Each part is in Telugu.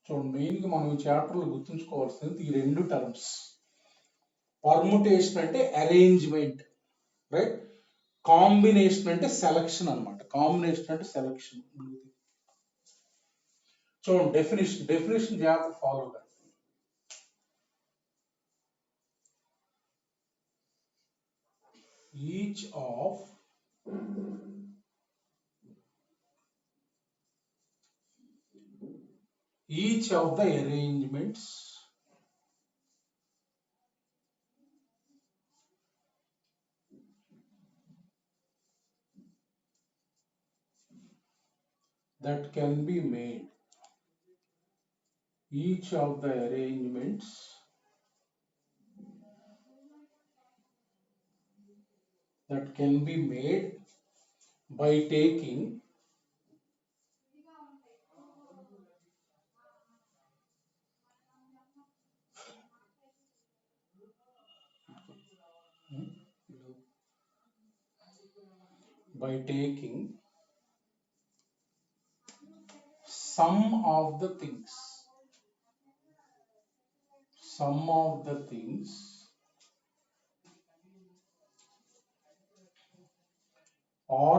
చూడండి, మెయిన్గా మనం ఈ చాప్టర్లో గుర్తుంచుకోవాల్సింది ఈ రెండు టర్మ్స్. పర్ముటేషన్ అంటే అరేంజ్మెంట్, రైట్? కాంబినేషన్ అంటే సెలక్షన్ అనమాట. కాంబినేషన్ అంటే సెలక్షన్. చూడండి, డెఫినేషన్ జాగ్రత్త ఫాలో కండి. Each of the arrangements that can be made, each of the arrangements that can be made by taking some of the things or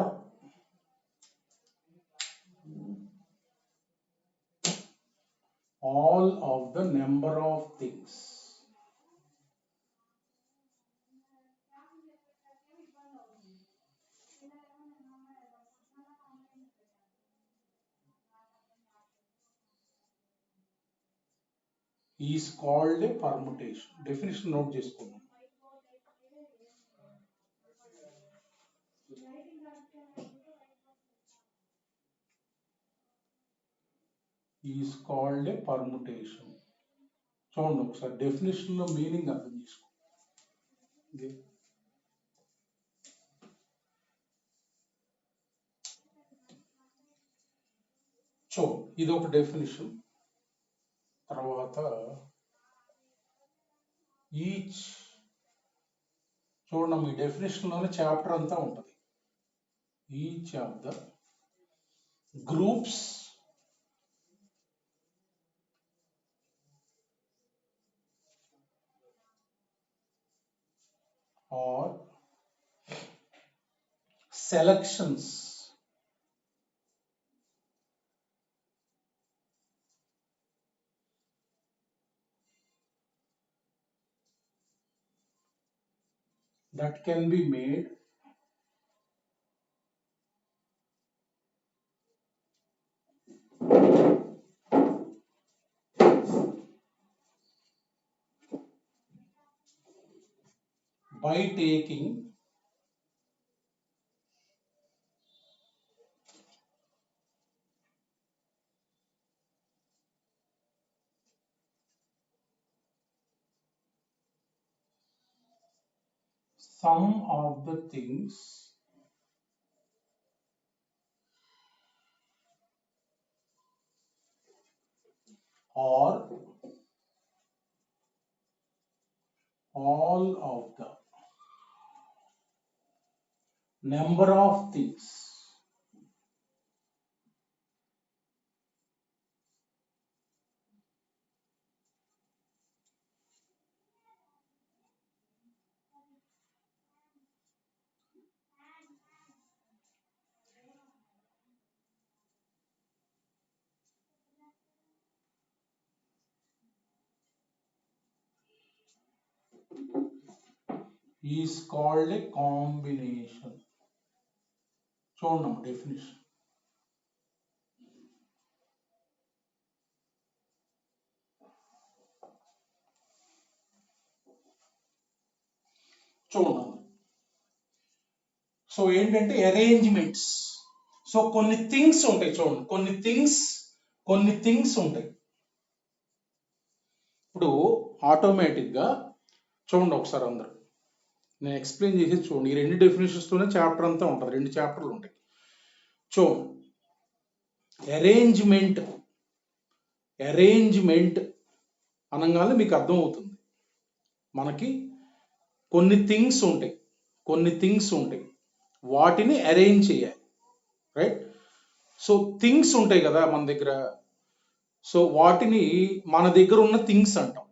all of the number of things is called a permutation. Definition note చేసుకుందాం. is called a permutation. చూడండి ఒకసారి డెఫినేషన్ లో మీనింగ్ అర్థం చేసుకో. సో ఇది ఒక డెఫినేషన్. తర్వాత ఈచ్, చూడండి మీ డెఫినేషన్ లోనే చాప్టర్ అంతా ఉంటుంది. Each of the groups or selections that can be made by taking some of the things or all of the number of things is called a combination. చూడండి డెఫినేషన్. చూడండి, సో ఏంటంటే అరేంజ్మెంట్స్. సో కొన్ని థింగ్స్ ఉంటాయి. చూడండి, కొన్ని థింగ్స్ ఉంటాయి. ఇప్పుడు ఆటోమేటిక్గా చూడండి ఒకసారి అందరు నేను ఎక్స్ప్లెయిన్ చేసి చూడండి. ఈ రెండు డెఫినేషన్స్తోనే చాప్టర్ అంతా ఉంటుంది. 2 చాప్టర్లు ఉంటాయి. చూడండి, అరేంజ్మెంట్ అనగానే మీకు అర్థమవుతుంది. మనకి కొన్ని థింగ్స్ ఉంటాయి, వాటిని అరేంజ్ చేయాలి, రైట్? సో థింగ్స్ ఉంటాయి కదా మన దగ్గర. సో వాటిని మన దగ్గర ఉన్న థింగ్స్ అంటాం,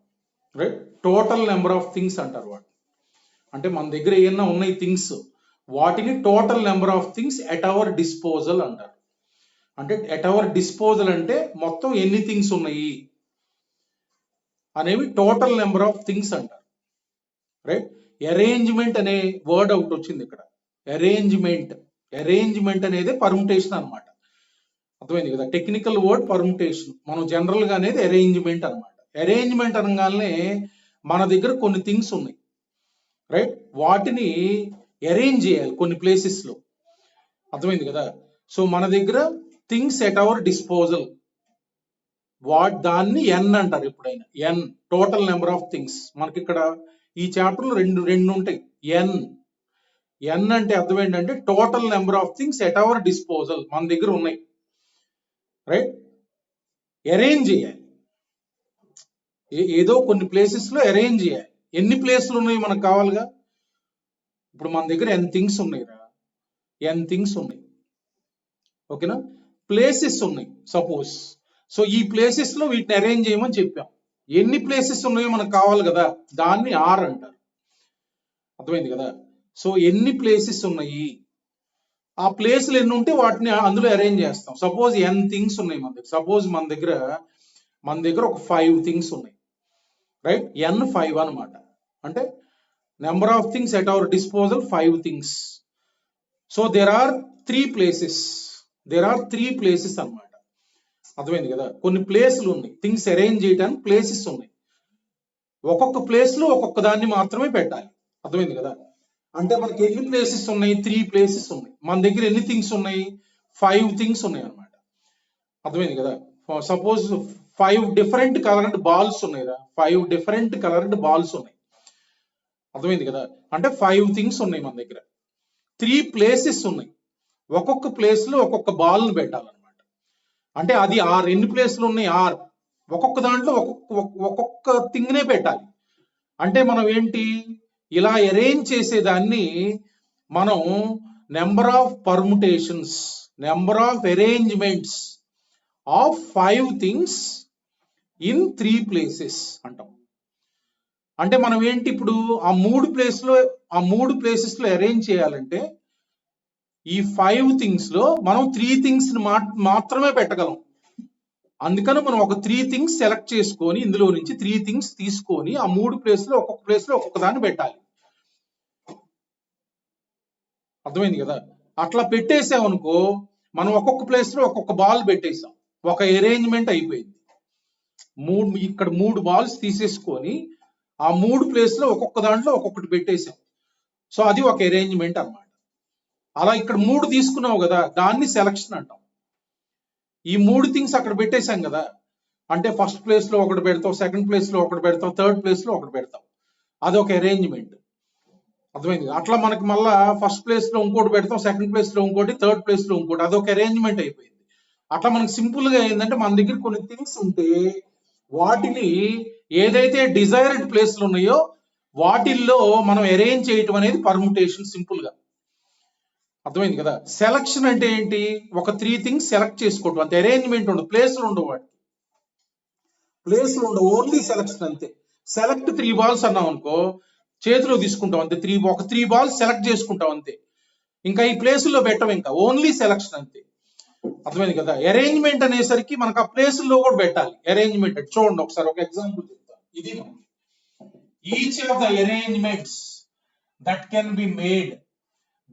right? Total number of things అంటారు వాటిని. అంటే మన దగ్గర ఏమన్నా ఉన్నాయి థింగ్స్, వాటిని total number of things at our disposal అంటారు. అంటే ఎట్ అవర్ డిస్పోజల్ అంటే మొత్తం ఎన్ని థింగ్స్ ఉన్నాయి అనేవి టోటల్ నెంబర్ ఆఫ్ థింగ్స్ అంటారు, రైట్? అరేంజ్మెంట్ అనే వర్డ్ ఒకటి వచ్చింది ఇక్కడ. అరేంజ్మెంట్ అనేది పర్ముటేషన్ అనమాట. అర్థమైంది కదా? టెక్నికల్ వర్డ్ పర్ముటేషన్, మనం జనరల్ గా అనేది అరేంజ్మెంట్ అనమాట. అరేంజ్మెంట్ అనగానే మన దగ్గర కొన్ని థింగ్స్ ఉన్నాయి, రైట్? వాటిని అరేంజ్ చేయాలి కొన్ని ప్లేసెస్ లో. అర్థమైంది కదా? సో మన దగ్గర థింగ్స్ ఎట్ అవర్ డిస్పోజల్, దాన్ని ఎన్ అంటారు ఎప్పుడైనా. ఎన్ టోటల్ నెంబర్ ఆఫ్ థింగ్స్. మనకి ఇక్కడ ఈ చాప్టర్ లో రెండు ఉంటాయి. ఎన్ అంటే అర్థం ఏంటంటే total number of things at our disposal మన దగ్గర ఉన్నాయి, రైట్? అరేంజ్ చేయాలి, ఏదో కొన్ని ప్లేసెస్ లో అరేంజ్ చేయాలి. ఎన్ని ప్లేసులు ఉన్నాయి మనకు కావాలిగా? ఇప్పుడు మన దగ్గర ఎన్ థింగ్స్ ఉన్నాయి, ఓకేనా? ప్లేసెస్ ఉన్నాయి సపోజ్. సో ఈ ప్లేసెస్ లో వీటిని అరేంజ్ చేయమని చెప్పాం. ఎన్ని ప్లేసెస్ ఉన్నాయో మనకు కావాలి కదా, దాన్ని ఆర్ అంటారు. అర్థమైంది కదా? సో ఎన్ని ప్లేసెస్ ఉన్నాయి, ఆ ప్లేస్లు ఎన్ని ఉంటే వాటిని అందులో అరేంజ్ చేస్తాం. సపోజ్ ఎన్ థింగ్స్ ఉన్నాయి మన దగ్గర. సపోజ్ మన దగ్గర ఒక 5 థింగ్స్ ఉన్నాయి, రైట్? ఎన్ 5 అనమాట. అంటే number of things at our disposal 5 things. So there are 3 places అనమాట. అర్థమైంది కదా? కొన్ని ప్లేసులు ఉన్నాయి, థింగ్స్ అరేంజ్ చేయడానికి ప్లేసెస్ ఉన్నాయి. ఒక్కొక్క ప్లేస్ లో ఒక్కొక్క దాన్ని మాత్రమే పెట్టాలి. అర్థమైంది కదా? అంటే మనకి ఎన్ని ప్లేసెస్ ఉన్నాయి? 3 ప్లేసెస్ ఉన్నాయి. మన దగ్గర ఎన్ని థింగ్స్ ఉన్నాయి? 5 థింగ్స్ ఉన్నాయి అనమాట. అర్థమైంది కదా? సపోజ్ 5 డిఫరెంట్ కలర్డ్ బాల్స్ ఉన్నాయి కదా, 5 డిఫరెంట్ కలర్డ్ బాల్స్ ఉన్నాయి. అర్థమైంది కదా? అంటే 5 థింగ్స్ ఉన్నాయి మన దగ్గర. 3 ప్లేసెస్ ఉన్నాయి, ఒక్కొక్క ప్లేస్ లో ఒక్కొక్క బాల్ ను పెట్టాలన్నమాట. అంటే అది ఆర్. ఎన్ని ప్లేస్లు ఉన్నాయి? ఆర్. ఒక్కొక్క దాంట్లో ఒక్కొక్క థింగ్ నే పెట్టాలి. అంటే మనం ఏంటి, ఇలా అరేంజ్ చేసేదాన్ని మనం number of permutations, number of arrangements of 5 things in 3 places అంటాం. అంటే మనం ఏంటి, ఇప్పుడు ఆ 3 ప్లేసెస్ లో అరేంజ్ చేయాలంటే ఈ 5 థింగ్స్ లో మనం 3 థింగ్స్ మాత్రమే పెట్టగలం. అందుకని మనం ఒక 3 థింగ్స్ సెలెక్ట్ చేసుకొని, ఇందులో నుంచి 3 థింగ్స్ తీసుకొని ఆ 3 ప్లేస్ లో ఒక్కొక్క దాన్ని పెట్టాలి. అర్థమైంది కదా? అట్లా పెట్టేసామనుకో, మనం ఒక్కొక్క ప్లేస్ లో ఒక్కొక్క బాల్ పెట్టేసాం, ఒక అరేంజ్మెంట్ అయిపోయింది. ఇక్కడ 3 బాల్స్ తీసేసుకొని ఆ 3 ప్లేస్ లో ఒక్కొక్క దాంట్లో ఒక్కొక్కటి పెట్టేసాం. సో అది ఒక అరేంజ్మెంట్ అన్నమాట. అలా ఇక్కడ 3 తీసుకున్నావు కదా, దాన్ని సెలక్షన్ అంటాం. ఈ 3 థింగ్స్ అక్కడ పెట్టేశాం కదా, అంటే ఫస్ట్ ప్లేస్ లో ఒకటి పెడతాం, సెకండ్ ప్లేస్ లో ఒకటి పెడతాం, థర్డ్ ప్లేస్ లో ఒకటి పెడతాం. అదొక అరేంజ్మెంట్. అర్థమైంది? అట్లా మనకి మళ్ళా ఫస్ట్ ప్లేస్ లో ఇంకోటి పెడతాం, సెకండ్ ప్లేస్ లో ఇంకోటి, థర్డ్ ప్లేస్ లో ఇంకోటి, అదొక అరేంజ్మెంట్ అయిపోయింది. అట్లా మనకి సింపుల్ గా ఏంటంటే మన దగ్గర కొన్ని థింగ్స్ ఉంటే వాటిని ఏదైతే డిజైర్డ్ ప్లేస్లు ఉన్నాయో వాటిల్లో మనం అరేంజ్ చేయటం అనేది పర్ముటేషన్, సింపుల్ గా. అర్థమైంది కదా? సెలక్షన్ అంటే ఏంటి, ఒక 3 థింగ్స్ సెలెక్ట్ చేసుకోవటం అంతే. అరేంజ్మెంట్ ఉండదు, ప్లేస్లు ఉండవు, ఓన్లీ సెలక్షన్ అంతే. సెలెక్ట్ 3 బాల్స్ అన్నాం అనుకో, చేతిలో తీసుకుంటాం అంతే. ఒక 3 బాల్స్ సెలెక్ట్ చేసుకుంటాం అంతే. ఇంకా ఈ ప్లేసుల్లో పెట్టం, ఇంకా ఓన్లీ సెలక్షన్ అంతే. అర్థమైంది కదా? అరేంజ్మెంట్ అనేసరికి మనకు ఆ ప్లేసుల్లో కూడా పెట్టాలి అరేంజ్మెంట్. చూడండి ఒకసారి ఒక ఎగ్జాంపుల్ చెప్తాను. ఇది each of the arrangements that can be made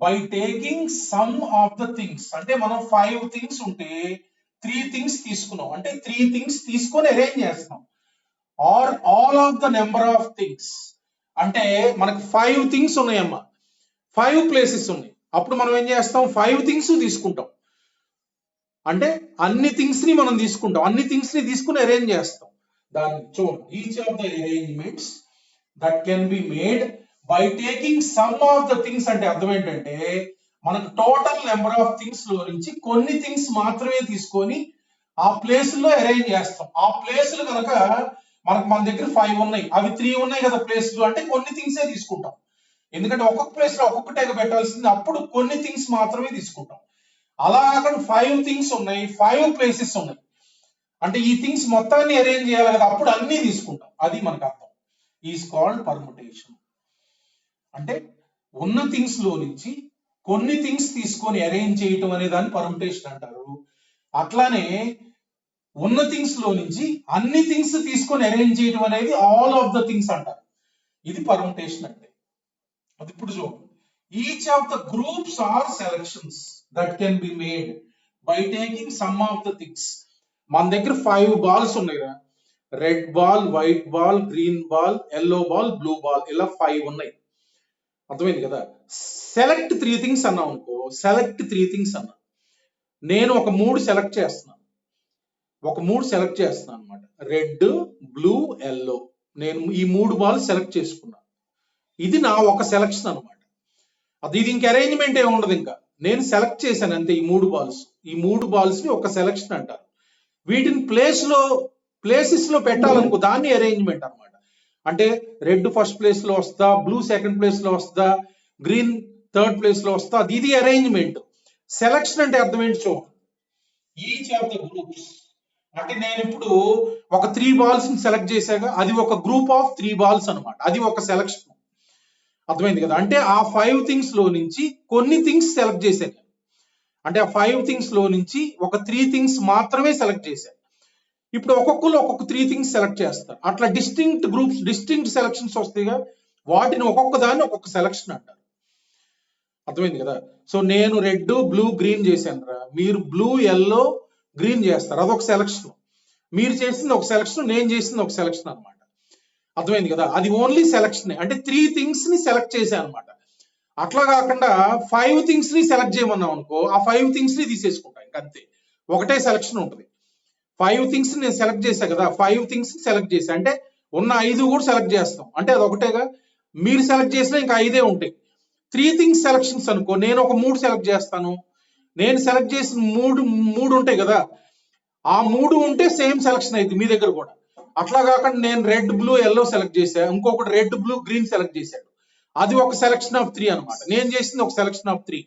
by taking some of the things. అంటే మనం 5 థింగ్స్ ఉంటే 3 థింగ్స్ తీసుకున్నాం, అంటే 3 థింగ్స్ తీసుకొని అరేంజ్ చేస్తాం. Or all of the number of things, అంటే మనకు 5 థింగ్స్ ఉన్నాయమ్మా, 5 ప్లేసెస్ ఉన్నాయి. అప్పుడు మనం ఏం చేస్తాం, 5 థింగ్స్ తీసుకుంటాం. అంటే అన్ని థింగ్స్ ని మనం తీసుకుంటాం, అన్ని థింగ్స్ ని తీసుకుని అరేంజ్ చేస్తాం. దాన్ని చూడండి, each of the arrangements that can be made by taking some of the things. అంటే అర్థం ఏంటంటే మనకు టోటల్ నెంబర్ ఆఫ్ థింగ్స్ లో నుంచి కొన్ని థింగ్స్ మాత్రమే తీసుకొని ఆ ప్లేసుల్లో అరేంజ్ చేస్తాం. ఆ ప్లేసులు కనుక మన దగ్గర 5 ఉన్నాయి, అవి 3 ఉన్నాయి కదా ప్లేసులు, అంటే కొన్ని థింగ్సే తీసుకుంటాం. ఎందుకంటే ఒక్కొక్క ప్లేస్ లో ఒక్కొక్కటే పెట్టాల్సింది, అప్పుడు కొన్ని థింగ్స్ మాత్రమే తీసుకుంటాం. అలా కాకుండా 5 థింగ్స్ ఉన్నాయి, 5 ప్లేసెస్ ఉన్నాయి, అంటే ఈ థింగ్స్ మొత్తాన్ని అరేంజ్ చేయాలి కదా, అప్పుడు అన్ని తీసుకుంటాం, అది మనకు అర్థం. Is called permutation. అంటే ఉన్న థింగ్స్ లో నుంచి కొన్ని థింగ్స్ తీసుకొని అరేంజ్ చేయటం అనే దాన్ని పర్ముటేషన్ అంటారు. అట్లానే ఉన్న థింగ్స్ లో నుంచి అన్ని థింగ్స్ తీసుకొని అరేంజ్ చేయటం అనేది ఆల్ ఆఫ్ ద థింగ్స్ అంటారు. ఇది పర్ముటేషన్ అంటే. అది ఇప్పుడు చూడండి. Each of the groups or selections that can be made by taking some of the things. మన దగ్గర 5 బాల్స్ ఉన్నాయిరా. Red ball, white ball, green ball, yellow ball, blue ball, ఇలా 5 ఉన్నాయి. అర్థమైంది కదా. సెలెక్ట్ 3 థింగ్స్ అన్నాం అనుకో, సెలెక్ట్ 3 థింగ్స్ అన్నా. నేను ఒక 3 సెలెక్ట్ చేస్తున్నాను అనమాట. Red, blue, yellow. నేను ఈ 3 బాల్ సెలెక్ట్ చేసుకున్నాను. ఇది నా ఒక సెలెక్షన్ అనమాట. ఇది ఇంక అరేంజ్మెంట్ ఏమి ఉండదు. ఇంకా నేను సెలెక్ట్ చేశాను అంతే. ఈ 3 బాల్స్ ని ఒక సెలెక్షన్ అంటారు. వీటిని ప్లేసెస్ లో పెట్టాలనుకో, దాన్ని అరేంజ్మెంట్ అనమాట. అంటే రెడ్ ఫస్ట్ ప్లేస్ లో వస్తా, బ్లూ సెకండ్ ప్లేస్ లో వస్తా, గ్రీన్ థర్డ్ ప్లేస్ లో వస్తా, ఇది అరేంజ్మెంట్. సెలక్షన్ అంటే అర్థం ఏంటి చూడండి. ఈచ్ ఆఫ్ ద గ్రూప్స్ అంటే నేను ఇప్పుడు ఒక 3 బాల్స్ ని సెలెక్ట్ చేశాక అది ఒక గ్రూప్ ఆఫ్ 3 బాల్స్ అనమాట. అది ఒక సెలక్షన్. అర్థమైంది కదా. అంటే ఆ 5 థింగ్స్ లో నుంచి కొన్ని థింగ్స్ సెలెక్ట్ చేశాను. అంటే ఆ 5 థింగ్స్ లో నుంచి ఒక 3 థింగ్స్ మాత్రమే సెలెక్ట్ చేశాను. ఇప్పుడు ఒక్కొక్కరు ఒక్కొక్క 3 థింగ్స్ సెలెక్ట్ చేస్తారు. అట్లా డిస్టింక్ట్ గ్రూప్స్, డిస్టింక్ట్ సెలక్షన్స్ వస్తాయిగా, వాటిని ఒక్కొక్క దాన్ని ఒక్కొక్క సెలక్షన్ అంటారు. అర్థమైంది కదా. సో నేను రెడ్, బ్లూ, గ్రీన్ చేశాను రా. మీరు బ్లూ, ఎల్లో, గ్రీన్ చేస్తారు, అదొక సెలక్షన్. మీరు చేసింది ఒక సెలక్షన్, నేను చేసింది ఒక సెలక్షన్ అనమాట. అర్థమైంది కదా. అది ఓన్లీ సెలక్షన్. అంటే 3 థింగ్స్ ని సెలెక్ట్ చేశాను అనమాట. అట్లా కాకుండా 5 థింగ్స్ ని సెలెక్ట్ చేయమన్నాం అనుకో, ఆ 5 థింగ్స్ ని తీసేసుకుంటా. ఇంకంతే, ఒకటే సెలక్షన్ ఉంటుంది. 5 థింగ్స్ నేను సెలెక్ట్ చేశా కదా, 5 థింగ్స్ సెలెక్ట్ చేశా అంటే ఉన్న 5 కూడా సెలెక్ట్ చేస్తాం. అంటే అది ఒకటేగా. మీరు సెలెక్ట్ చేసినా ఇంకా 5 ఉంటాయి. 3 థింగ్స్ సెలక్షన్స్ అనుకో, నేను ఒక 3 సెలెక్ట్ చేస్తాను. నేను సెలెక్ట్ చేసిన మూడు ఉంటాయి కదా, ఆ 3 ఉంటే సేమ్ సెలక్షన్ అయింది మీ దగ్గర కూడా. అట్లా కాకుండా నేను రెడ్, బ్లూ, ఎల్లో సెలెక్ట్ చేశా, ఇంకొకటి రెడ్, బ్లూ, గ్రీన్ సెలెక్ట్ చేశాడు, అది ఒక సెలక్షన్ ఆఫ్ 3 అనమాట. నేను చేసింది ఒక సెలక్షన్ ఆఫ్ 3.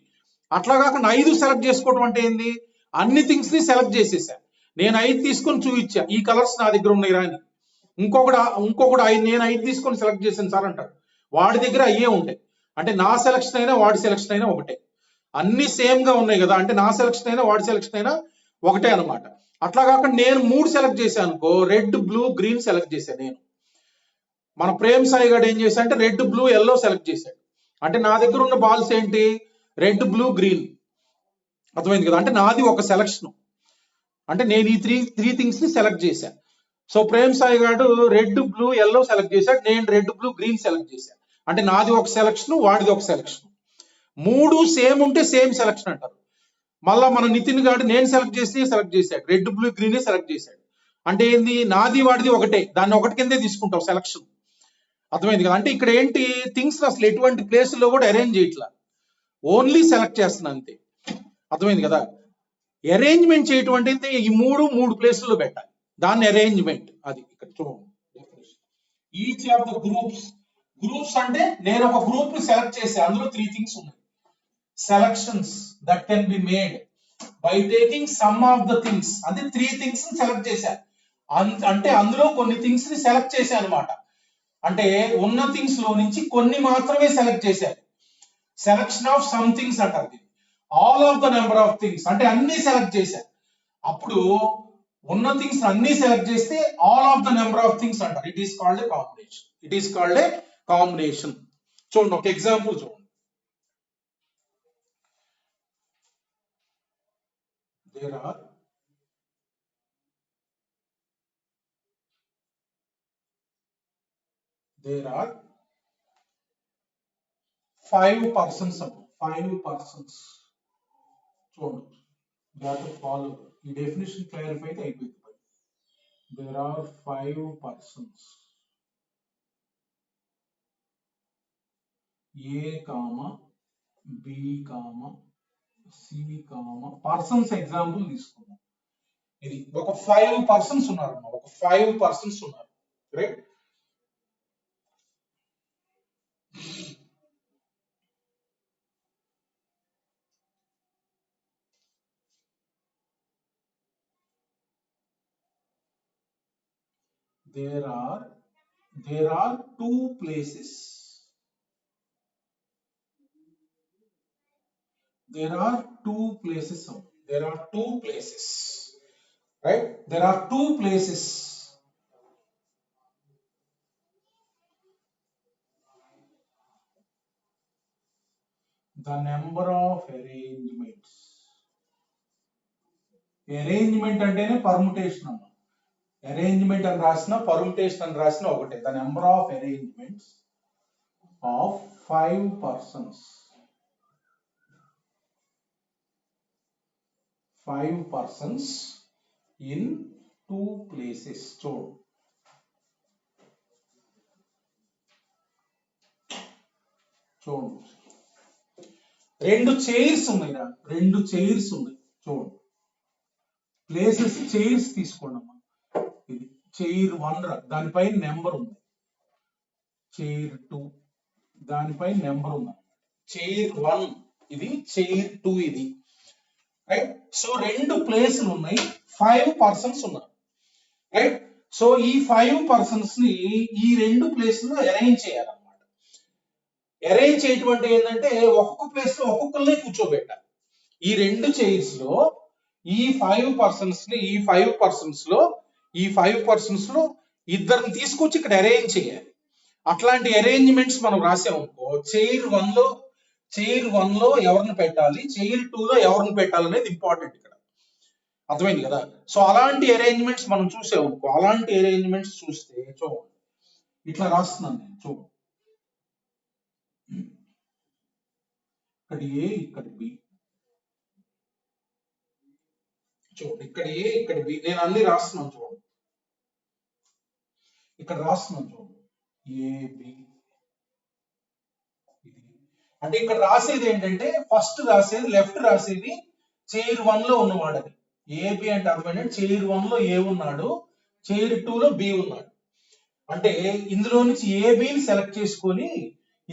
అట్లా కాకుండా 5 సెలెక్ట్ చేసుకోవడం అంటే ఏంది, అన్ని థింగ్స్ ని సెలెక్ట్ చేసేసా. నేను 5 తీసుకొని చూపించా, ఈ కలర్స్ నా దగ్గర ఉన్నాయి రా అని. ఇంకొకటి నేను 5 తీసుకొని సెలెక్ట్ చేశాను సార్ అంటాడు. వాడి దగ్గర అయ్యే ఉంటాయి. అంటే నా సెలక్షన్ అయినా వాడి సెలక్షన్ అయినా ఒకటే. అన్ని సేమ్ గా ఉన్నాయి కదా, అంటే నా సెలక్షన్ అయినా వాడి సెలక్షన్ అయినా ఒకటే అనమాట. అట్లా కాకుండా నేను 3 సెలెక్ట్ చేశాను అనుకో, రెడ్, బ్లూ, గ్రీన్ సెలెక్ట్ చేశాను నేను. మన ప్రేమ్ సాయి గారు ఏం చేశా అంటే రెడ్, బ్లూ, ఎల్లో సెలెక్ట్ చేశాడు. అంటే నా దగ్గర ఉన్న బాల్స్ ఏంటి, రెడ్, బ్లూ, గ్రీన్. అర్థమైంది కదా. అంటే నాది ఒక సెలక్షన్. అంటే నేను ఈ త్రీ థింగ్స్ ని సెలెక్ట్ చేశాను. సో ప్రేమ్ సాయి గారు రెడ్, బ్లూ, ఎల్లో సెలెక్ట్ చేశాడు, నేను రెడ్, బ్లూ, గ్రీన్ సెలెక్ట్ చేశాను. అంటే నాది ఒక సెలక్షన్, వాడిది ఒక సెలక్షన్. 3 సేమ్ ఉంటే సేమ్ సెలక్షన్ అంటారు. మళ్ళా మన నితిన్ గారు నేను సెలెక్ట్ చేశాడు, రెడ్, బ్లూ, గ్రీన్ సెలెక్ట్ చేశాడు. అంటే ఏంది, నాది వాడిది ఒకటే, దాన్ని ఒకటి కిందే తీసుకుంటాం సెలక్షన్. అర్థమైంది కదా. అంటే ఇక్కడ ఏంటి, థింగ్స్ అసలు ఎటువంటి ప్లేస్ లో కూడా అరేంజ్ చేయట్లా, ఓన్లీ సెలెక్ట్ చేస్తున్నా అంతే. అర్థమైంది కదా. అరేంజ్మెంట్ చేయటం అంటే ఈ మూడు ప్లేసుల్లో పెట్టాలి, దాన్ని అరేంజ్మెంట్. అది ఇక్కడ చూడండి. ఈచ్ ఆఫ్ ద గ్రూప్స్ అంటే నేను ఒక గ్రూప్ ని సెలెక్ట్ చేసి అందులో 3 థింగ్స్ ఉన్నాయి. Selections that can be made by taking some of the things. అంటే 3 థింగ్స్ ని సెలెక్ట్ చేశాను. అంటే అందులో కొన్ని థింగ్స్ ని సెలెక్ట్ చేశాను అనమాట. అంటే ఉన్న థింగ్స్ లో నుంచి కొన్ని మాత్రమే సెలెక్ట్ చేశారు. సెలక్షన్ ఆఫ్ సమ్ థింగ్స్ అంటారు. All of the number of things అంటే అన్ని సెలెక్ట్ చేశారు. అప్పుడు ఉన్న థింగ్స్ అన్ని సెలెక్ట్ చేస్తే all of the number of things అంటారు. It is called a combination. చూడండి ఒక ఎగ్జాంపుల్ చూడండి. there are 5 persons. 5 persons. చూడండి, ఫాలో ఈ డెఫినేషన్ క్లారిఫై అయితే అయిపోయింది. there are 5 persons. A, B, C, persons example తీసుకున్నాం. ఇది ఒక 5 పర్సన్స్ ఉన్నారు, right. there are two places. There are two places. There are two places. Right? There are two places. The number of arrangements. Arrangement అంటేనే పర్ముటేషన్ అమ్మ. Arrangement అని రాసిన permutation అని రాసిన ఒకటే. The number of arrangements of 5 persons. 5 persons in 2 places. చూడండి. రెండు చైర్స్ ఉన్నాయిరా, రెండు చైర్స్ ఉన్నాయి. చూడండి, ప్లేసెస్ చైర్స్ తీసుకోండి అమ్మా. ఇది చైర్ 1 రా, దానిపైన నెంబర్ ఉంది. చైర్ 2 దానిపై నెంబర్ ఉంది. చైర్ 1 ఇది, చైర్ 2 ఇది. రైట్? సో రెండు ప్లేసులు ఉన్నాయి, 5 పర్సన్స్ ఉన్నారు. రైట్? సో ఈ 5 పర్సన్స్ ని ఈ రెండు ప్లేసులు అరేంజ్ చేయాలన్నమాట. అరేంజ్ చేయటం అంటే ఏంటంటే ఒక్కొక్క ప్లేస్ లో ఒక్కొక్కరిని కూర్చోబెట్టాలి. ఈ రెండు చైర్స్ లో ఈ 5 పర్సన్స్ ని ఈ 5 పర్సన్స్ లో ఇద్దరిని తీసుకొచ్చి ఇక్కడ అరేంజ్ చేయాలి. అట్లాంటి అరేంజ్మెంట్స్ మనం రాసామనుకో, చైర్ 1 లో ఎవరిని పెట్టాలి, చైర్ 2 లో ఎవరిని పెట్టాలి అనేది ఇంపార్టెంట్ ఇక్కడ. అర్థమైంది కదా? సో అలాంటి అరేంజ్మెంట్స్ మనం చూసామనుకో, అలాంటి అరేంజ్మెంట్స్ చూస్తే చూడండి, ఇట్లా రాస్తున్నాను నేను. చూడండి, ఇక్కడ ఏ, ఇక్కడ బి. చూడండి, ఇక్కడ ఏ, ఇక్కడ బి. నేను అన్ని రాస్తున్నాను. చూడండి, ఇక్కడ రాస్తున్నాను. చూడండి, ఏబి. అంటే ఇక్కడ రాసేది ఏంటంటే, ఫస్ట్ రాసేది, లెఫ్ట్ రాసేది చైర్ 1 లో ఉన్నవాడని. ఏబి అంటే అర్థమైంది, చైర్ 1 లో ఏ ఉన్నాడు, చైర్ 2 లో బి ఉన్నాడు. అంటే ఇందులో నుంచి ఏబిని సెలెక్ట్ చేసుకొని,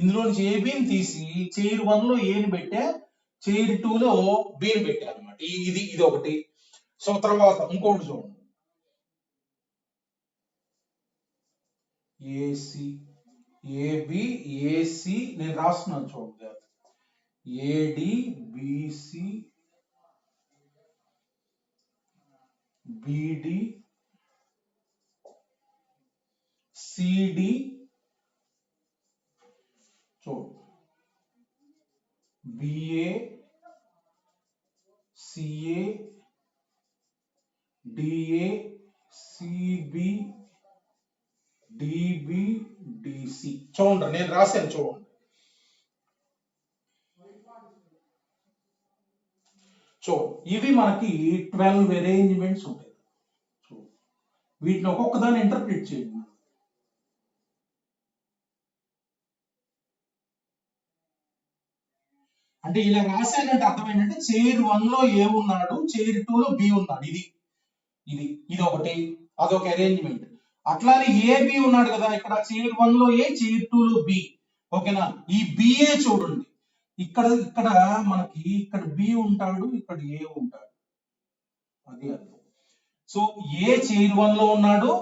ఇందులో నుంచి ఏబిని తీసి చైర్ 1 లో ఏని పెట్టా, చైర్ 2 లో బిని పెట్టా అనమాట. ఇది ఒకటి. సో తర్వాత ఇంకోటి చూడండి, ఏసి, ఏబి, ఏసి నేను రాస్తున్నాను. చూడండి, ఏడి, బిసి, బిడి, సిడి. చూడండి, BA, CA, DA, CB, DB, DC. చూడండి, నేను రాశాను. చూడండి, ఇవి మనకి 12 అరేంజ్మెంట్స్ ఉంటాయి. వీటిని ఒక్కొక్క దాన్ని ఇంటర్ప్రిట్ చేయండి. అంటే ఇలా రాశానంటే అర్థం ఏంటంటే, చైర్ 1 లో ఏ ఉన్నాడు, చైర్ 2 లో బి ఉన్నాడు. ఇది ఒకటి, అదొక అరేంజ్మెంట్. అట్లానే ఏబి ఉన్నాడు కదా, ఇక్కడ చైర్ 1 లో ఏ, చైర్ 2 లో బి. ఓకేనా? ఈ బిఏ చూడండి, ఇక్కడ మనకి ఇక్కడ బి ఉంటాడు, ఇక్కడ ఏ ఉంటాడు. అది అర్థం. సో ఏ చైర్ 1 లో ఉన్నాడు,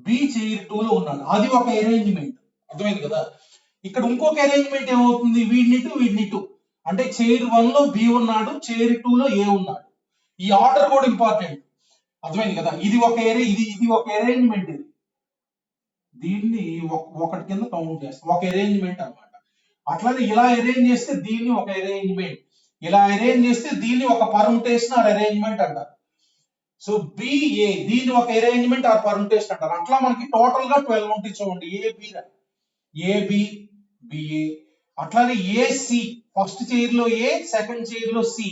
బి చైర్ 2 లో ఉన్నాడు. అది ఒక అరేంజ్మెంట్. అర్థమైంది కదా? ఇక్కడ ఇంకొక అరేంజ్మెంట్ ఏమవుతుంది, వీడిని టూ. అంటే చైర్ 1 లో బి ఉన్నాడు, చైర్ 2 లో ఏ ఉన్నాడు. ఈ ఆర్డర్ కూడా ఇంపార్టెంట్. అర్థమైంది కదా? ఇది ఒక అరేంజ్మెంట్. దీన్ని ఒకటి కింద కౌంట్ చేస్తాం, ఒక అరేంజ్మెంట్ అన్నమాట. అట్లానే ఇలా అరేంజ్ చేస్తే దీన్ని ఒక అరేంజ్మెంట్, ఇలా అరేంజ్ చేస్తే దీన్ని ఒక పర్ముటేషన్ ఆర్ అరేంజ్మెంట్ అంటారు. సో బిఏ, దీన్ని ఒక అరేంజ్మెంట్ ఆర్ పర్ముటేషన్ అంటారు. అట్లా మనకి టోటల్ గా 12 ఉంటాయి. చూడండి, ఏబి, బిఏ. అట్లానే ఏసి, ఫస్ట్ చైర్ లో ఏ, సెకండ్ చైర్ లో సి.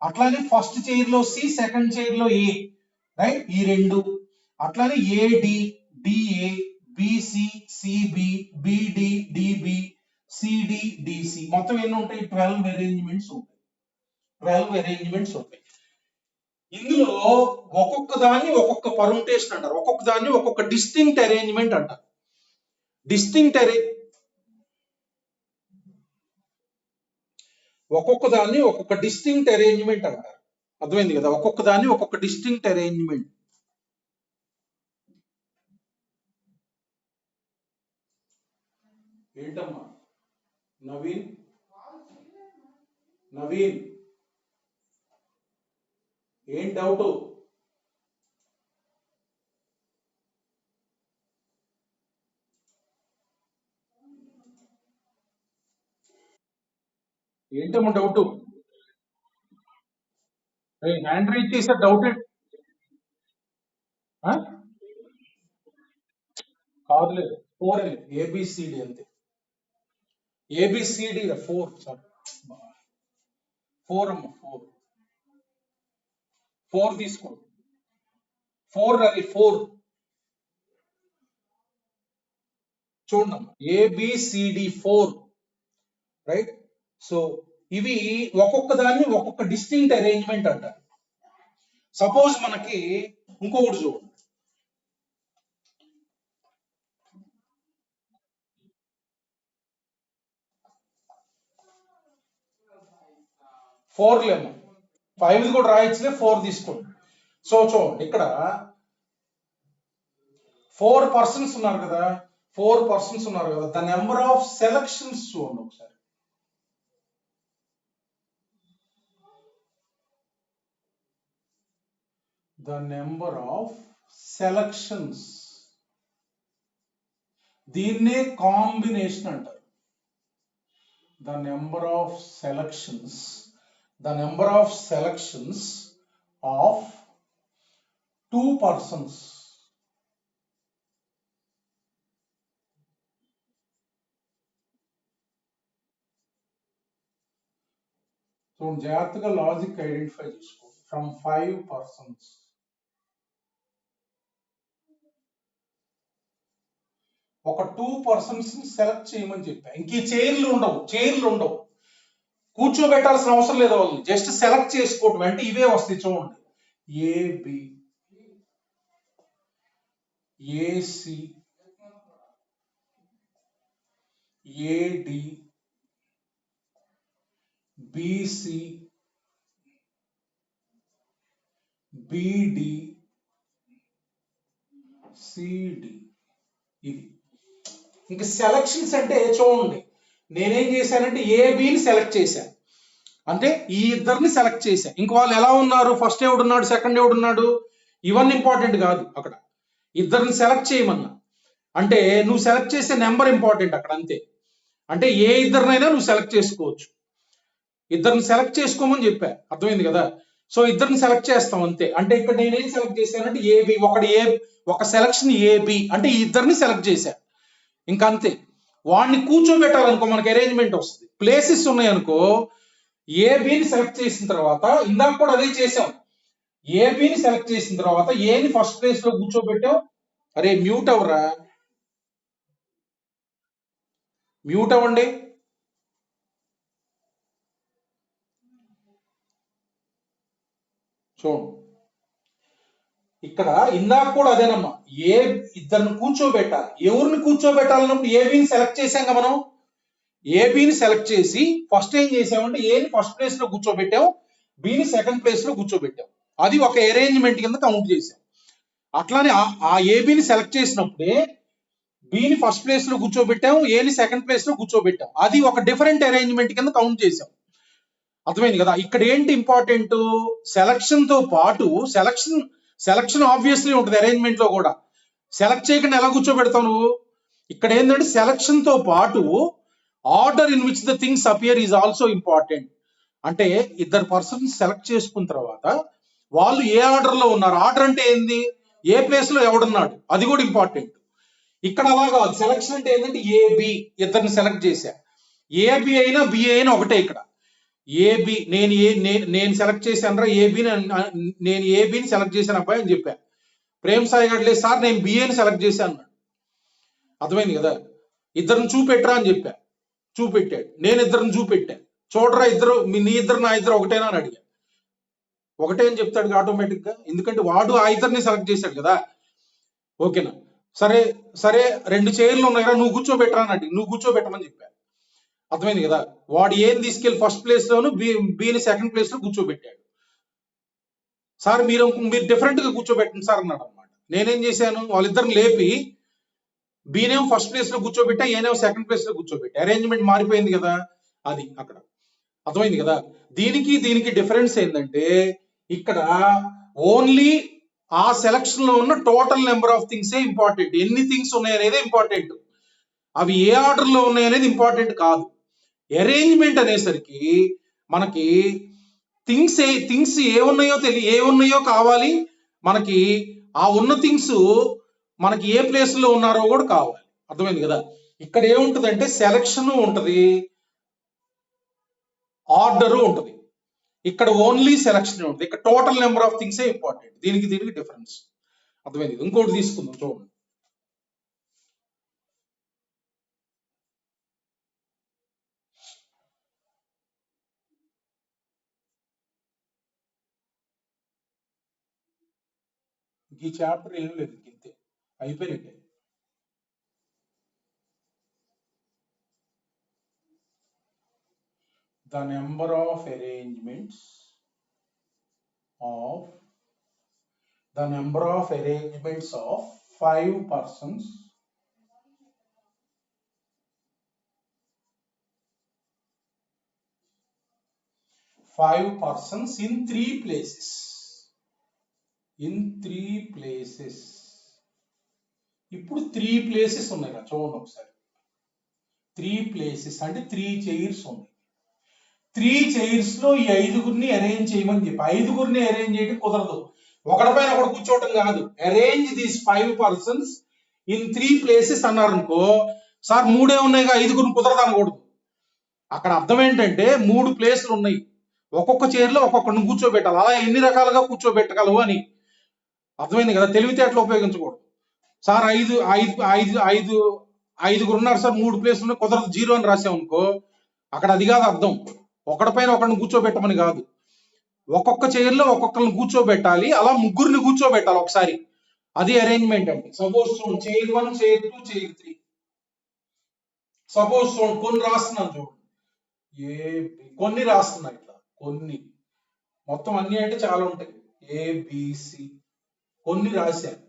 అట్లానే ఫస్ట్ చైర్ లో సి, సెకండ్ చైర్ లో ఏ. రైట్? ఈ రెండు. అట్లానే ఏడి, డిఏ, బిసి, సిబి, బిడి, డిబి, సిడి, డిసి. మొత్తం ఎన్ని ఉంటాయి? 12 అరేంజ్మెంట్స్ ఉంటాయి. 12 అరేంజ్మెంట్స్ ఉంటాయి. ఇందులో ఒక్కొక్క దాన్ని ఒక్కొక్క పర్ముటేషన్ అంటారు, ఒక్కొక్క దాన్ని ఒక్కొక్క డిస్టింక్ట్ అరేంజ్మెంట్ అంటారు. ఒక్కొక్క దాన్ని ఒక్కొక్క డిస్టింక్ట్ అరేంజ్మెంట్ అంటారు. అర్థమైంది కదా? ఒక్కొక్క దాన్ని ఒక్కొక్క డిస్టింక్ట్ అరేంజ్మెంట్. ఏంటమ్మా నవీన్ నవీన్ ఏం డౌట్? ఏంటమ్మా డౌట్? హ్యాండ్ రైట్ చేసే డౌట్ కాదులేదు 4 అండి, ఏబిసిడి అంతే. ఏబిసిడి 4, సారీ 4 అమ్మా, 4 తీసుకో. 4 అది 4 చూడమ్మా, ఏబిసిడి 4, రైట్. సో ఇవి ఒక్కొక్క దాన్ని ఒక్కొక్క డిస్టింక్ట్ అరేంజ్మెంట్ అంటారు. సపోజ్ మనకి ఇంకొకటి చూడండి, 4 లేమో 5 కూడా రాయొచ్చులే, 4 తీసుకోండి. సో చూడండి ఇక్కడ 4 పర్సన్స్ ఉన్నారు కదా, 4 పర్సన్స్ ఉన్నారు కదా, ద నెంబర్ ఆఫ్ సెలక్షన్స్ చూడండి ఒకసారి. ద నెంబర్ ఆఫ్ సెలక్షన్స్, దీన్నే కాంబినేషన్ అంటారు. The number of selections, the number of selections of 2 persons. So జాగ్రత్తగా లాజిక్ ఐడెంటిఫై చేసుకో. ఫ్రమ్ 5 పర్సన్స్, ఒక 2 పర్సన్స్ సెలెక్ట్ చేయమని చెప్పా. ఇంక చైర్లు ఉండవు, కూర్చోబెట్టాల్సిన అవసరం లేదు వాళ్ళు, జస్ట్ సెలెక్ట్ చేసుకోవటం. అంటే ఇవే వస్తాయి చూడండి, ఏబి, ఏసి, ఏడి, బిసి, బిడి, సిడి. ఇది ఇంక సెలక్షన్స్ అంటే చూడండి, నేనేం చేశానంటే ఏబిని సెలెక్ట్ చేశాను, అంటే ఈ ఇద్దరిని సెలెక్ట్ చేశా. ఇంక వాళ్ళు ఎలా ఉన్నారు, ఫస్ట్ ఎవడున్నాడు, సెకండ్ ఎవడున్నాడు, ఇవన్నీ ఇంపార్టెంట్ కాదు. అక్కడ ఇద్దరిని సెలెక్ట్ చేయమన్నా, అంటే నువ్వు సెలెక్ట్ చేసే నెంబర్ ఇంపార్టెంట్ అక్కడ, అంతే. అంటే ఏ ఇద్దరినైనా నువ్వు సెలెక్ట్ చేసుకోవచ్చు, ఇద్దరిని సెలెక్ట్ చేసుకోమని చెప్పా, అర్థమైంది కదా. సో ఇద్దరిని సెలెక్ట్ చేస్తాం అంతే. అంటే ఇక్కడ నేనేం సెలెక్ట్ చేశానంటే ఏబి, ఒక సెలక్షన్ ఏబి, అంటే ఈ ఇద్దరిని సెలెక్ట్ చేశా, ఇంకంతే. వాడిని కూర్చోబెట్టాలనుకో మనకి అరేంజ్మెంట్ వస్తుంది. ప్లేసెస్ ఉన్నాయనుకో, ఏబిని సెలెక్ట్ చేసిన తర్వాత, ఇందాక కూడా అదే చేసాం, ఏబిని సెలెక్ట్ చేసిన తర్వాత ఏని ఫస్ట్ ప్లేస్ లో కూర్చోబెట్టాం. అరే మ్యూట్ అవరా, మ్యూట్ అవ్వండి. చూడు ఇక్కడ ఇందాక కూడా అదేనమ్మా, ఏ ఇద్దరిని కూర్చోబెట్టాలి. ఎవరిని కూర్చోబెట్టాలన్నప్పుడు ఏబిని సెలెక్ట్ చేసాం కదా మనం, ఏబిని సెలెక్ట్ చేసి ఫస్ట్ ఏం చేసామంటే ఏని ఫస్ట్ ప్లేస్ లో కూర్చోబెట్టాం, బిని సెకండ్ ప్లేస్ లో కూర్చోబెట్టాం. అది ఒక అరేంజ్మెంట్ కింద కౌంట్ చేసాం. అట్లానే ఆ ఏబిని సెలెక్ట్ చేసినప్పుడే బిని ఫస్ట్ ప్లేస్ లో కూర్చోబెట్టాం, ఏని సెకండ్ ప్లేస్ లో కూర్చోబెట్టాం. అది ఒక డిఫరెంట్ అరేంజ్మెంట్ కింద కౌంట్ చేసాం, అర్థమైంది కదా. ఇక్కడ ఏంటి ఇంపార్టెంట్, సెలక్షన్ తో పాటు సెలక్షన్ ఆబ్వియస్లీ ఉంటుంది అరేంజ్మెంట్ లో కూడా. సెలెక్ట్ చేయకుండా ఎలా కూర్చోబెడతావు నువ్వు? ఇక్కడ ఏంటంటే సెలక్షన్ తో పాటు order in which the things appear is also important. అంటే ఇద్దరు పర్సన్స్ సెలెక్ట్ చేసుకున్న తర్వాత వాళ్ళు ఏ ఆర్డర్ లో ఉన్నారు, ఆర్డర్ అంటే ఏంది, ఏ ప్లేస్ లో ఎవడున్నాడు, అది కూడా ఇంపార్టెంట్. ఇక్కడ అలా కాదు, సెలక్షన్ అంటే ఏంటంటే ఏబి, ఇద్దరిని సెలెక్ట్ చేశా, ఏబి అయినా బి అయినా ఒకటే. ఇక్కడ ఏబి నేను సెలెక్ట్ చేశాను ఏబిని, నేను ఏబిని సెలెక్ట్ చేశాను అబ్బాయి అని చెప్పా. ప్రేమ్ సాయి గారు లేదు సార్ నేను బిఏని సెలెక్ట్ చేశాను అన్నాడు, అర్థమైంది కదా. ఇద్దరిని చూపెట్టరా అని చెప్పా, చూపెట్టాడు. నేను ఇద్దరిని చూపెట్టా, చూడరా ఇద్దరు నీ ఇద్దరు నా ఇద్దరు ఒకటేనా అని అడిగా. ఒకటే అని చెప్తాడు ఆటోమేటిక్ గా, ఎందుకంటే వాడు ఆ ఇద్దరిని సెలెక్ట్ చేశాడు కదా. ఓకేనా, సరే సరే 2 చైర్లు ఉన్నాయి కదా, నువ్వు కూర్చోబెట్టరా అని అడిగి, నువ్వు కూర్చోబెట్టమని చెప్పా, అర్థమైంది కదా. వాడు ఏం తీసుకెళ్లి ఫస్ట్ ప్లేస్ లోను బిని సెకండ్ ప్లేస్ లో కూర్చోబెట్టాడు. సార్ మీరు డిఫరెంట్ గా కూర్చోబెట్టండి సార్ అన్నాడు అనమాట. నేనేం చేశాను, వాళ్ళిద్దరిని లేపి బీనేమో ఫస్ట్ ప్లేస్ లో కూర్చోబెట్టా, ఏనేమో సెకండ్ ప్లేస్ లో కూర్చోబెట్టా. అరేంజ్మెంట్ మారిపోయింది కదా, అది అక్కడ అర్థమైంది కదా. దీనికి డిఫరెన్స్ ఏంటంటే ఇక్కడ ఓన్లీ ఆ సెలక్షన్ లో ఉన్న టోటల్ నెంబర్ ఆఫ్ థింగ్సే ఇంపార్టెంట్. ఎన్ని థింగ్స్ ఉన్నాయి అనేది ఇంపార్టెంట్, అవి ఏ ఆర్డర్ లో ఉన్నాయి అనేది ఇంపార్టెంట్ కాదు. అరేంజ్మెంట్ అనేసరికి మనకి థింగ్స్ ఏమున్నాయో కావాలి మనకి. ఆ ఉన్న థింగ్స్ మనకి ఏ ప్లేస్ లో ఉన్నారో కూడా కావాలి. అర్థమైంది కదా. ఇక్కడ ఏముంటది అంటే సెలక్షన్ ఉంటది, ఆర్డర్ ఉంటది. ఇక్కడ ఓన్లీ సెలక్షన్ ఉంటుంది, ఇక్కడ టోటల్ నెంబర్ ఆఫ్ థింగ్సే ఇంపార్టెంట్. దీనికి డిఫరెన్స్ అర్థమైంది. ఇంకోటి తీసుకుందాం చూడండి. ఈ చాప్టర్ ఏం లేదు, ఇంతే అయిపోయినట్టే. The number of arrangements of 5 persons in 3 places. ఇప్పుడు 3 ప్లేసెస్ ఉన్నాయి కదా, చూడండి ఒకసారి. 3 ప్లేసెస్ అంటే 3 చైర్స్ ఉన్నాయి. 3 చైర్స్ లో ఈ 5గురిని అరేంజ్ చేయమని చెప్పి, 5గురిని అరేంజ్ చేయడం కుదరదు, ఒకటిపైన ఒకటి కూర్చోవటం కాదు. Arrange these 5 persons in 3 places అన్నారు అనుకో, సార్ 3 ఉన్నాయిగా 5గురిని కుదరదు అనకూడదు. అక్కడ అర్థం ఏంటంటే 3 ప్లేసులు ఉన్నాయి, ఒక్కొక్క చైర్లో ఒక్కొక్కరిని కూర్చోబెట్టాలి. అలా ఎన్ని రకాలుగా కూర్చోబెట్టగలవు అని. అర్థమైంది కదా. తెలివితేటలు ఉపయోగించకూడదు. సార్ 5గురు ఉన్నారు సార్, 3 ప్లేసులు ఉన్నాయి, కుదరదు 0 అని రాసామనుకో, అక్కడ అది కాదు అర్థం. ఒకటిపైన ఒకరిని కూర్చోబెట్టమని కాదు, ఒక్కొక్క చైర్లో ఒక్కొక్కరిని కూర్చోబెట్టాలి. అలా 3గురిని కూర్చోబెట్టాలి ఒకసారి, అది అరేంజ్మెంట్ అంటే. సపోజ్ చూడండి, చైర్ 1, చైర్ 2, చైర్ 3. సపోజ్ చూడండి, కొన్ని రాస్తున్నాను చూడండి, కొన్ని రాస్తున్నా ఇట్లా, కొన్ని మొత్తం అన్ని అంటే చాలా ఉంటాయి. ఏబిసి కొన్ని రాశాను,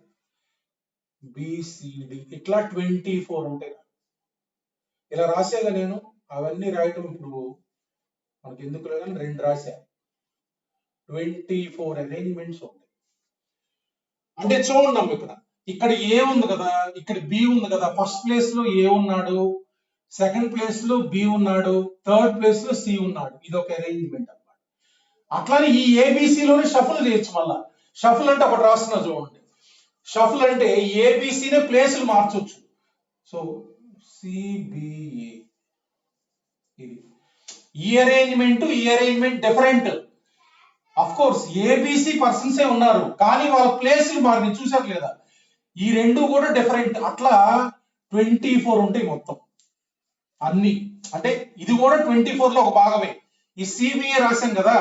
బిసిడి ఇట్లా 24 ఉంటాయి. ఇలా రాసేగా నేను, అవన్నీ రాయటం ఇప్పుడు మనకి ఎందుకు లేదని 2 రాశా. 24 అరేంజ్మెంట్స్ ఉంటాయి. అంటే చూడండి ఇక్కడ ఏ ఉంది కదా, ఇక్కడ బి ఉంది కదా. ఫస్ట్ ప్లేస్ లో ఏ ఉన్నాడు, సెకండ్ ప్లేస్ లో బి ఉన్నాడు, థర్డ్ ప్లేస్ లో సి ఉన్నాడు. ఇది ఒక అరేంజ్మెంట్ అన్నమాట. అట్లానే ఈ ఏబిసిలోనే షఫుల్ చేయొచ్చు. మళ్ళా షఫుల్ అంటే ఒకటి రాస్తున్నా చూడండి. షఫుల్ అంటే ఏబిసినే ప్లేసులు మార్చొచ్చు. సో సిబిఏ, ఇది ఈ arrangement different. Of course ABC పర్సన్సే ఉన్నారు, కానీ వాళ్ళ ప్లేసులు మారినాయి, చూసారు లేదా. ఈ రెండు కూడా డిఫరెంట్. అట్లా 24 ఉంటాయి మొత్తం అన్ని. అంటే ఇది కూడా 24 లో ఒక భాగమే. ఈ సిబిఏ రాశాను కదా,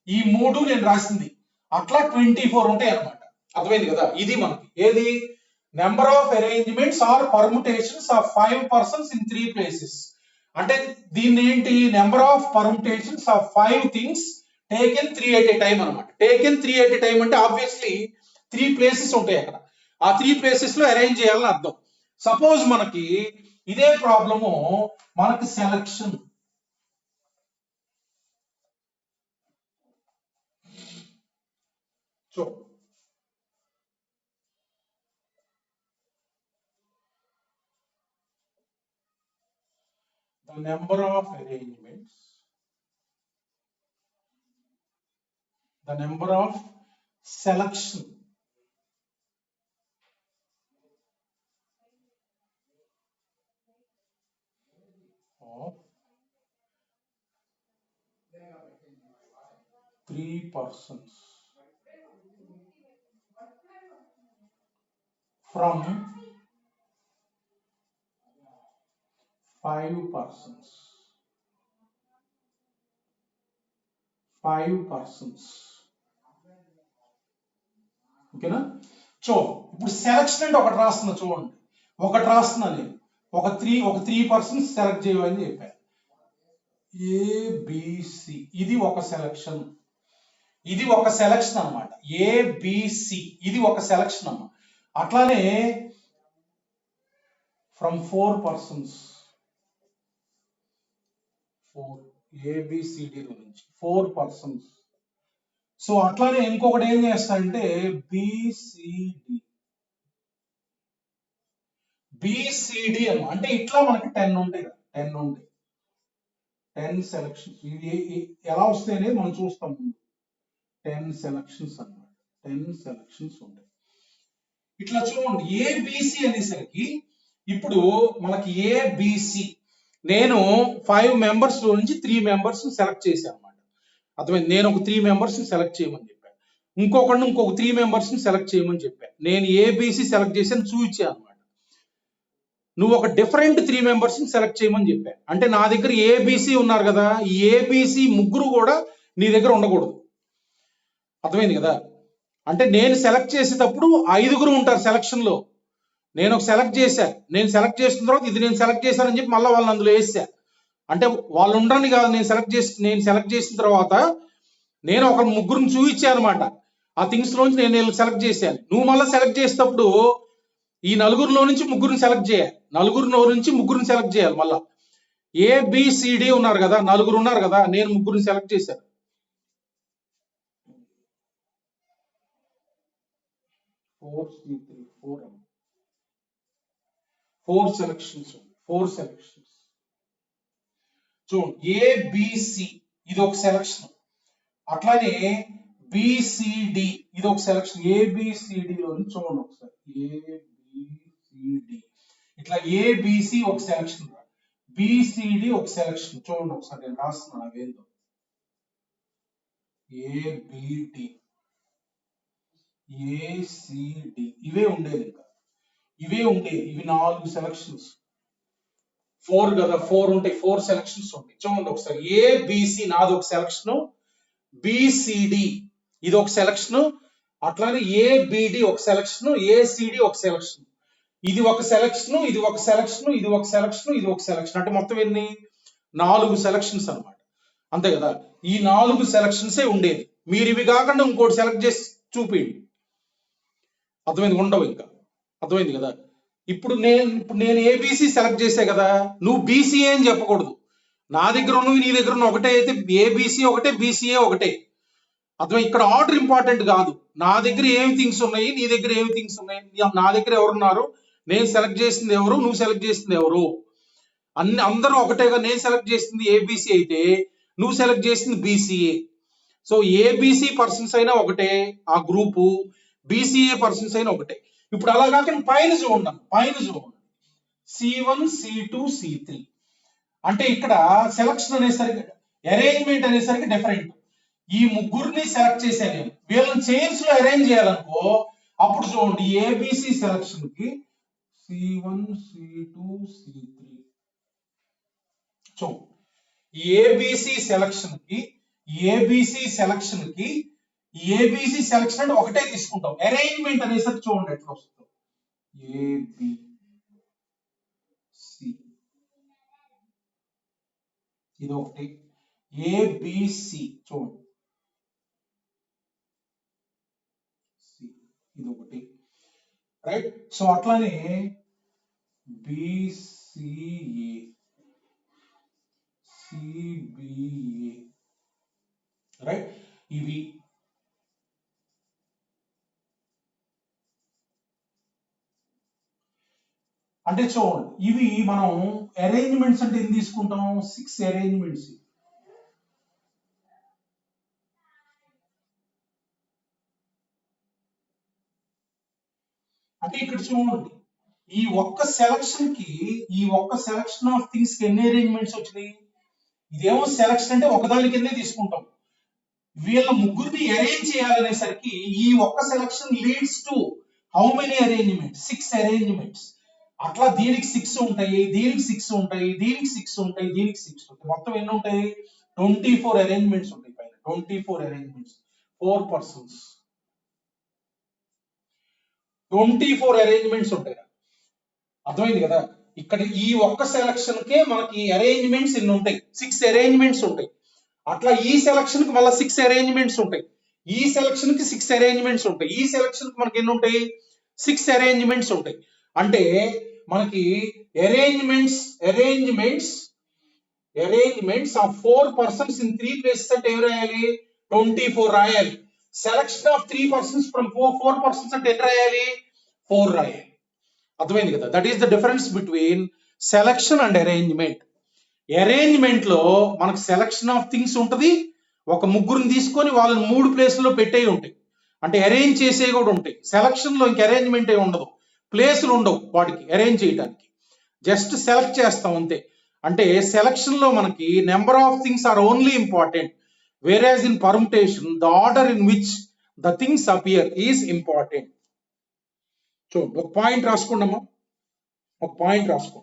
ఈ 3 నేను రాసింది, అట్లా 24 ఉంటాయి అన్నమాట. అర్థమైంది కదా. ఇది మనకి ఏది, number of arrangements or permutations of 5 persons in 3 places. అంటే దీన్ని ఏంటి, number of permutations of 5 things taken 3 at a time అనమాట. టేకెన్ 3 at a time అంటే ఆబ్వియస్లీ 3 ప్లేసెస్ ఉంటాయి అక్కడ, ఆ 3 ప్లేసెస్ లో అరేంజ్ చేయాలని అర్థం. సపోజ్ మనకి ఇదే ప్రాబ్లము మనకి selection. So the number of arrangements, the number of selection of 3 persons from 5 persons. 5 persons. ఓకేనా. సో ఇప్పుడు సెలక్షన్ అంటే ఒకటి రాస్తున్నా చూడండి, ఒకటి రాస్తున్నా నేను, ఒక త్రీ పర్సన్స్ సెలెక్ట్ చేయమని చెప్పాను. ఏబిసి ఇది ఒక సెలక్షన్, ఇది ఒక సెలక్షన్ అన్నమాట. ఏబిసి ఇది ఒక సెలక్షన్ అన్నమాట. అట్లానే ఫ్రమ్ 4 పర్సన్స్ 4 ABCD నుంచి 4 పర్సన్స్. సో అట్లానే ఇంకొకటి ఏం చేస్తారంటే BCD అంటే ఇట్లా మనకి 10 ఉంటాయి కదా, 10 ఉంటాయి, 10 సెలక్షన్స్. ఇవి ఎలా వస్తాయి అనేది మనం చూస్తాం ముందు. 10 సెలక్షన్స్ అన్నమాట, 10 సెలక్షన్స్ ఉంటాయి. ఇట్లా చూడండి ABC అనేసరికి ఇప్పుడు మనకి ABC నేను 5 మెంబర్స్ నుంచి 3 మెంబర్స్ సెలెక్ట్ చేశాను అనమాట. అర్థమైంది. నేను ఒక 3 మెంబర్స్ సెలెక్ట్ చేయమని చెప్పాను, ఇంకొక 3 మెంబర్స్ సెలెక్ట్ చేయమని చెప్పాను. నేను ABC సెలెక్ట్ చేశాను, చూపించాను అనమాట. నువ్వు ఒక డిఫరెంట్ 3 మెంబర్స్ సెలెక్ట్ చేయమని చెప్పాను. అంటే నా దగ్గర ABC ఉన్నారు కదా, ఈ ABC ముగ్గురు కూడా నీ దగ్గర ఉండకూడదు. అర్థమైంది కదా. అంటే నేను సెలెక్ట్ చేసేటప్పుడు 5గురు ఉంటారు సెలక్షన్ లో. నేను ఒక సెలెక్ట్ చేశాను, నేను సెలెక్ట్ చేసిన తర్వాత ఇది నేను సెలెక్ట్ చేశానని చెప్పి మళ్ళీ వాళ్ళని అందులో వేసా. అంటే వాళ్ళు ఉండరని కాదు, నేను సెలెక్ట్ చేసిన తర్వాత నేను ఒక ముగ్గురిని చూపించాను అనమాట. ఆ థింగ్స్ లోంచి నేను సెలెక్ట్ చేశాను. నువ్వు మళ్ళీ సెలెక్ట్ చేసేటప్పుడు ఈ నలుగురిలో నుంచి ముగ్గురిని సెలెక్ట్ చేయాలి, నలుగురిలో నుంచి ముగ్గురిని సెలెక్ట్ చేయాలి. మళ్ళా ABCD ఉన్నారు కదా, నలుగురు ఉన్నారు కదా, నేను ముగ్గురిని సెలెక్ట్ చేశాను. ఫోర్ సెలక్షన్స్ చూడండి. ABC ఇది ఒక సెలక్షన్, అట్లానే BCD ఇది ఒక సెలక్షన్. ABCD లో చూడండి ఒకసారి, ABCD ఇట్లా ABC ఒక సెలక్షన్, BCD ఒక సెలక్షన్. చూడండి ఒకసారి నేను రాస్తున్నాను అవేందో. ABD ACD ఇవే ఉండేది, ఇంకా ఇవే ఉండేది. ఇవి 4 సెలక్షన్స్. 4 కదా, 4 ఉంటాయి, 4 సెలక్షన్స్ ఉంటాయి. చూడండి ఒకసారి, ABC నాది ఒక సెలక్షన్, BCD ఇది ఒక సెలక్షన్, అట్లానే ABD ఒక సెలక్షన్, ACD ఒక సెలక్షన్. ఇది ఒక సెలక్షన్, ఇది ఒక సెలక్షన్, ఇది ఒక సెలక్షన్, ఇది ఒక సెలక్షన్. అంటే మొత్తం ఎన్ని? 4 సెలక్షన్స్ అన్నమాట. అంతే కదా. ఈ 4 సెలక్షన్సే ఉండేది. మీరు ఇవి కాకుండా ఇంకోటి సెలెక్ట్ చేసి చూపించండి, అర్థమైంది, ఉండవు ఇంకా. అర్థమైంది కదా. ఇప్పుడు నేను ABC సెలెక్ట్ చేసే కదా, నువ్వు BCA అని చెప్పకూడదు. నా దగ్గర ఉన్నవి నీ దగ్గర ఉన్న ఒకటే అయితే ABC ఒకటే, BCA ఒకటే. అర్థం. ఇక్కడ ఆర్డర్ ఇంపార్టెంట్ కాదు. నా దగ్గర ఏమి థింగ్స్ ఉన్నాయి, నీ దగ్గర ఏమి థింగ్స్ ఉన్నాయి, నా దగ్గర ఎవరున్నారు, నేను సెలెక్ట్ చేసింది ఎవరు, నువ్వు సెలెక్ట్ చేసింది ఎవరు, అందరూ ఒకటేగా. నేను సెలెక్ట్ చేసింది ABC అయితే నువ్వు సెలెక్ట్ చేసింది BCA. సో ABC పర్సన్స్ అయినా ఒకటే ఆ గ్రూపు, BCA పర్సన్స్ అయినా ఒకటే. ఇప్పుడు అలా కాకుండా పైన చూడండి, C1 C2 C3 అంటే ఇక్కడ సెలక్షన్ అనేసరికి, అరేంజ్మెంట్ అనేసరికి డిఫరెంట్. ఈ ముగ్గురిని సెలెక్ట్ చేశాను నేను, వీళ్ళని చైన్స్ లో అరేంజ్ చేయాలనుకో అప్పుడు చూడండి ABC సెలక్షన్ కి C1 C2 C3 చూడండి. ABC సెలక్షన్ కి ABC సెలక్షన్ అంటే ఒకటే తీసుకుంటాం. అరేంజ్మెంట్ అనేసరికి చూడండి ఎట్లా వస్తుందో, ABC ఇది ఒకటి, ABC చూడండి ఇది ఒకటి, రైట్. సో అట్లానే BCA CBA, రైట్. ఇవి అంటే చూడండి, ఇవి మనం అరేంజ్మెంట్స్ అంటే ఎన్ని తీసుకుంటాం, 6 అరేంజ్మెంట్స్. అంటే ఇక్కడ చూడండి, ఈ ఒక్క సెలక్షన్ ఆఫ్ థింగ్స్ కి ఎన్ని అరేంజ్మెంట్స్ వచ్చినాయి. ఇదేమో సెలక్షన్ అంటే ఒకదాని కిందే తీసుకుంటాం. వీళ్ళ ముగ్గురిని అరేంజ్ చేయాలనేసరికి ఈ ఒక్క selection leads to how many arrangements, 6 arrangements. అట్లా దీనికి 6 ఉంటాయి, దీనికి 6 ఉంటాయి, దీనికి 6 ఉంటాయి, దీనికి 6 ఉంటాయి. మొత్తం ఎన్ని ఉంటాయి? 24 అరేంజ్మెంట్స్ ఉంటాయి పైన. 24 అరేంజ్మెంట్స్, 4 పర్సన్స్, 24 అరేంజ్మెంట్స్ ఉంటాయి. అర్థమైంది కదా. ఇక్కడ ఈ ఒక్క సెలక్షన్ కే మనకి అరేంజ్మెంట్స్ ఎన్ని ఉంటాయి? 6 అరేంజ్మెంట్స్ ఉంటాయి. అట్లా ఈ సెలక్షన్ కి మళ్ళీ 6 అరేంజ్మెంట్స్ ఉంటాయి, ఈ సెలక్షన్ కి 6 అరేంజ్మెంట్స్ ఉంటాయి, ఈ సెలక్షన్ కి మనకి ఎన్ని ఉంటాయి? 6 అరేంజ్మెంట్స్ ఉంటాయి. అంటే మనకి arrangements of 4 persons in 3 places అంటే ఏం రాయాలి 24 రాయాలి. Selection of 3 persons from 4 persons అంటే ఎన్ని రాయాలి 4 రాయాలి. అర్థమైంది కదా. That is the difference between selection and arrangement. Arrangement లో మనకు సెలక్షన్ ఆఫ్ థింగ్స్ ఉంటుంది, ఒక ముగ్గురిని తీసుకొని వాళ్ళని 3 ప్లేసుల్లో పెట్టే ఉంటాయి, అంటే అరేంజ్ చేసే కూడా ఉంటాయి. సెలక్షన్ లో ఇంక అరేంజ్మెంట్ ఏ ఉండదు, ప్లేసులు ఉండవు వాటికి అరేంజ్ చేయడానికి, జస్ట్ సెలెక్ట్ చేస్తాం అంతే. అంటే సెలక్షన్ లో మనకి number of things are only important, whereas in permutation the order in which the things appear is important. చూడండి, ఒక పాయింట్ రాసుకోండమ్మా, ఒక పాయింట్ రాసుకో,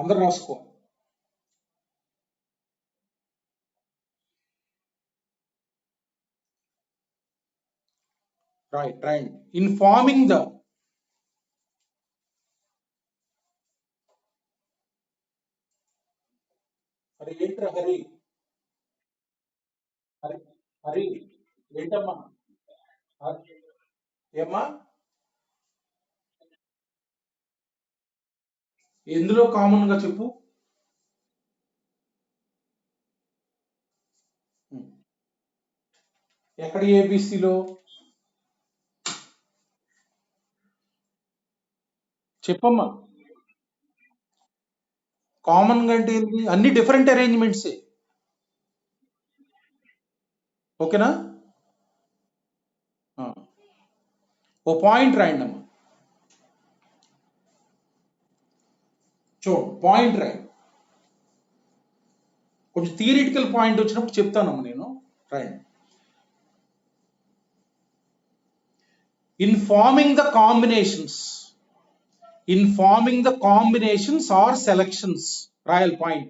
అందరు రాసుకో. Write write in forming the Hari ఏంట్రా హరి హరి హరి ఏంటమ్మా ఏమ్మా ఎందులో కామన్ గా చెప్పు. ఎక్కడ ఏబిసిలో చెప్పమ్మా. కామన్ గా అంటే ఏంటి, అన్ని డిఫరెంట్ అరేంజ్మెంట్సే. ఓకేనా, ఓ పాయింట్ రాయండి అమ్మా, చూడు పాయింట్ రాయండి. కొంచెం థియరిటికల్ పాయింట్ వచ్చినప్పుడు చెప్తానమ్మా నేను, రాయండి. In forming the combinations or selections, Royal point,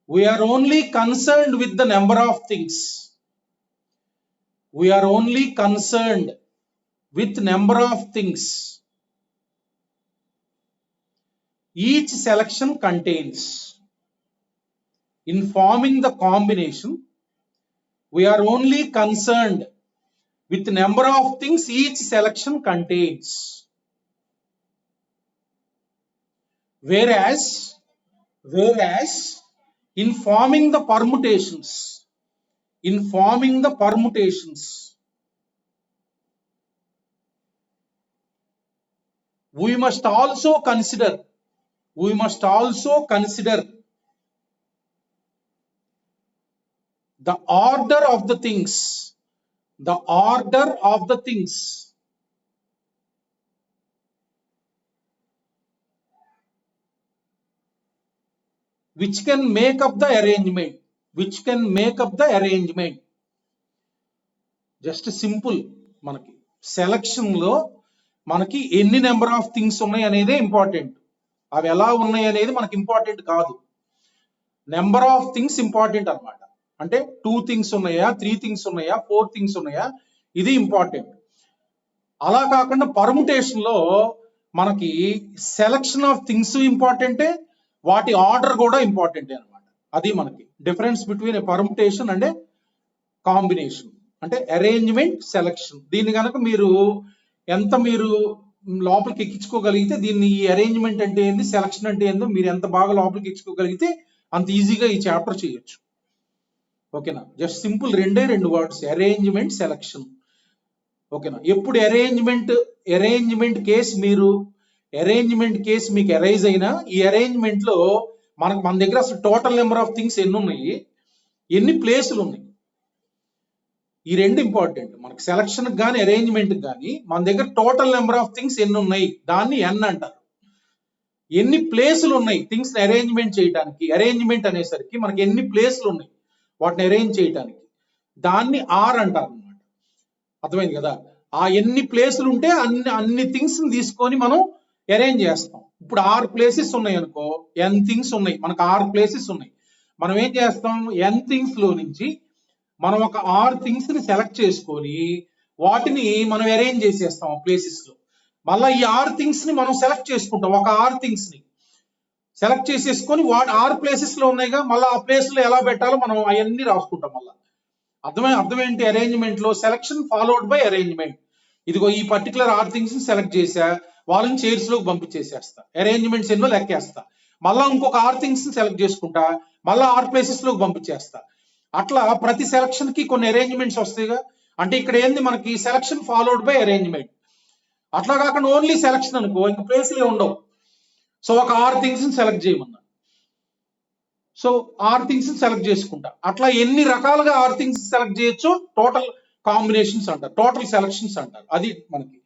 we are only concerned with the number of things. We are only concerned with number of things each selection contains. In forming the combination, we are only concerned with number of things each selection contains. Whereas in forming the permutations, we must also consider the order of the things, which can make up the arrangement. Just simple, మనకి సెలక్షన్ లో మనకి ఎన్ని నెంబర్ ఆఫ్ థింగ్స్ ఉన్నాయి అనేదే ఇంపార్టెంట్, అవి ఎలా ఉన్నాయి అనేది మనకి ఇంపార్టెంట్ కాదు. నెంబర్ ఆఫ్ థింగ్స్ ఇంపార్టెంట్ అన్నమాట. అంటే 2 థింగ్స్ ఉన్నాయా, 3 థింగ్స్ ఉన్నాయా, 4 థింగ్స్ ఉన్నాయా, ఇది ఇంపార్టెంట్. అలా కాకుండా పర్ముటేషన్ లో మనకి సెలక్షన్ ఆఫ్ థింగ్స్ ఇంపార్టెంటే, వాటి ఆర్డర్ కూడా ఇంపార్టెంటే అనమాట. అది మనకి difference between A permutation and A combination, అంటే అరేంజ్మెంట్ సెలక్షన్. దీన్ని కనుక మీరు లోపలికి ఎక్కించుకోగలిగితే, దీన్ని ఈ అరేంజ్మెంట్ అంటే ఏంది, సెలక్షన్ అంటే ఏందో మీరు ఎంత బాగా లోపలికి ఎక్కించుకోగలిగితే అంత ఈజీగా ఈ చాప్టర్ చేయొచ్చు. ఓకేనా, just simple 2 words, arrangement selection. ఓకేనా, ఎప్పుడు అరేంజ్మెంట్ కేసు మీకు అరైజ్ అయినా, ఈ అరేంజ్మెంట్ లో మన దగ్గర అసలు టోటల్ నెంబర్ ఆఫ్ థింగ్స్ ఎన్ని ఉన్నాయి, ఎన్ని ప్లేసులు ఉన్నాయి, ఈ 2 ఇంపార్టెంట్. మనకి సెలక్షన్ కానీ అరేంజ్మెంట్ కానీ మన దగ్గర టోటల్ నెంబర్ ఆఫ్ థింగ్స్ ఎన్ని ఉన్నాయి, దాన్ని ఎన్ అంటారు. ఎన్ని ప్లేసులు ఉన్నాయి థింగ్స్ అరేంజ్మెంట్ చేయడానికి, అరేంజ్మెంట్ అనేసరికి మనకి ఎన్ని ప్లేసులు ఉన్నాయి వాటిని అరేంజ్ చేయడానికి, దాన్ని ఆర్ అంటారు అన్నమాట. అర్థమైంది కదా. ఆ ఎన్ని ప్లేసులు ఉంటే అన్ని థింగ్స్ తీసుకొని మనం అరేంజ్ చేస్తాం. ఇప్పుడు 6 ప్లేసెస్ ఉన్నాయి అనుకో, n థింగ్స్ ఉన్నాయి, మనకు 6 ప్లేసెస్ ఉన్నాయి. మనం ఏం చేస్తాం, n థింగ్స్ లో నుంచి మనం ఒక 6 థింగ్స్ ని సెలెక్ట్ చేసుకొని వాటిని మనం అరేంజ్ చేసేస్తాం ప్లేసెస్ లో. మళ్ళీ ఈ 6 థింగ్స్ ని మనం సెలెక్ట్ చేసుకుంటాం, ఒక 6 థింగ్స్ ని సెలెక్ట్ చేసేసుకొని 6 ప్లేసెస్ లో ఉన్నాయిగా, మళ్ళీ ఆ ప్లేస్ లో ఎలా పెట్టాలో మనం అవన్నీ రాసుకుంటాం. మళ్ళీ అర్థం ఏంటి, అరేంజ్మెంట్ లో సెలక్షన్ ఫాలోడ్ బై అరేంజ్మెంట్. ఇదిగో ఈ పర్టికులర్ 6 థింగ్స్ సెలెక్ట్ చేసా, వాళ్ళని చైర్స్ లోకి పంపించేసేస్తా, అరేంజ్మెంట్స్ ఎన్నో లెక్కేస్తా, మళ్ళా ఇంకొక 6 థింగ్స్ సెలెక్ట్ చేసుకుంటా, మళ్ళా 6 ప్లేసెస్ లోకి పంపించేస్తా. అట్లా ప్రతి సెలక్షన్ కి కొన్ని అరేంజ్మెంట్స్ వస్తాయిగా. అంటే ఇక్కడ ఏంది మనకి సెలక్షన్ ఫాలోడ్ బై అరేంజ్మెంట్. అట్లా కాకుండా ఓన్లీ సెలక్షన్ అనుకో, ఇంక ప్లేస్లే ఉండవు. సో ఒక 6 థింగ్స్ సెలెక్ట్ చేయమన్నా, సో 6 థింగ్స్ సెలెక్ట్ చేసుకుంటా. అట్లా ఎన్ని రకాలుగా 6 థింగ్స్ సెలెక్ట్ చేయొచ్చు టోటల్ కాంబినేషన్స్ అంటారు, టోటల్ సెలక్షన్స్ అంటారు. అది మనకి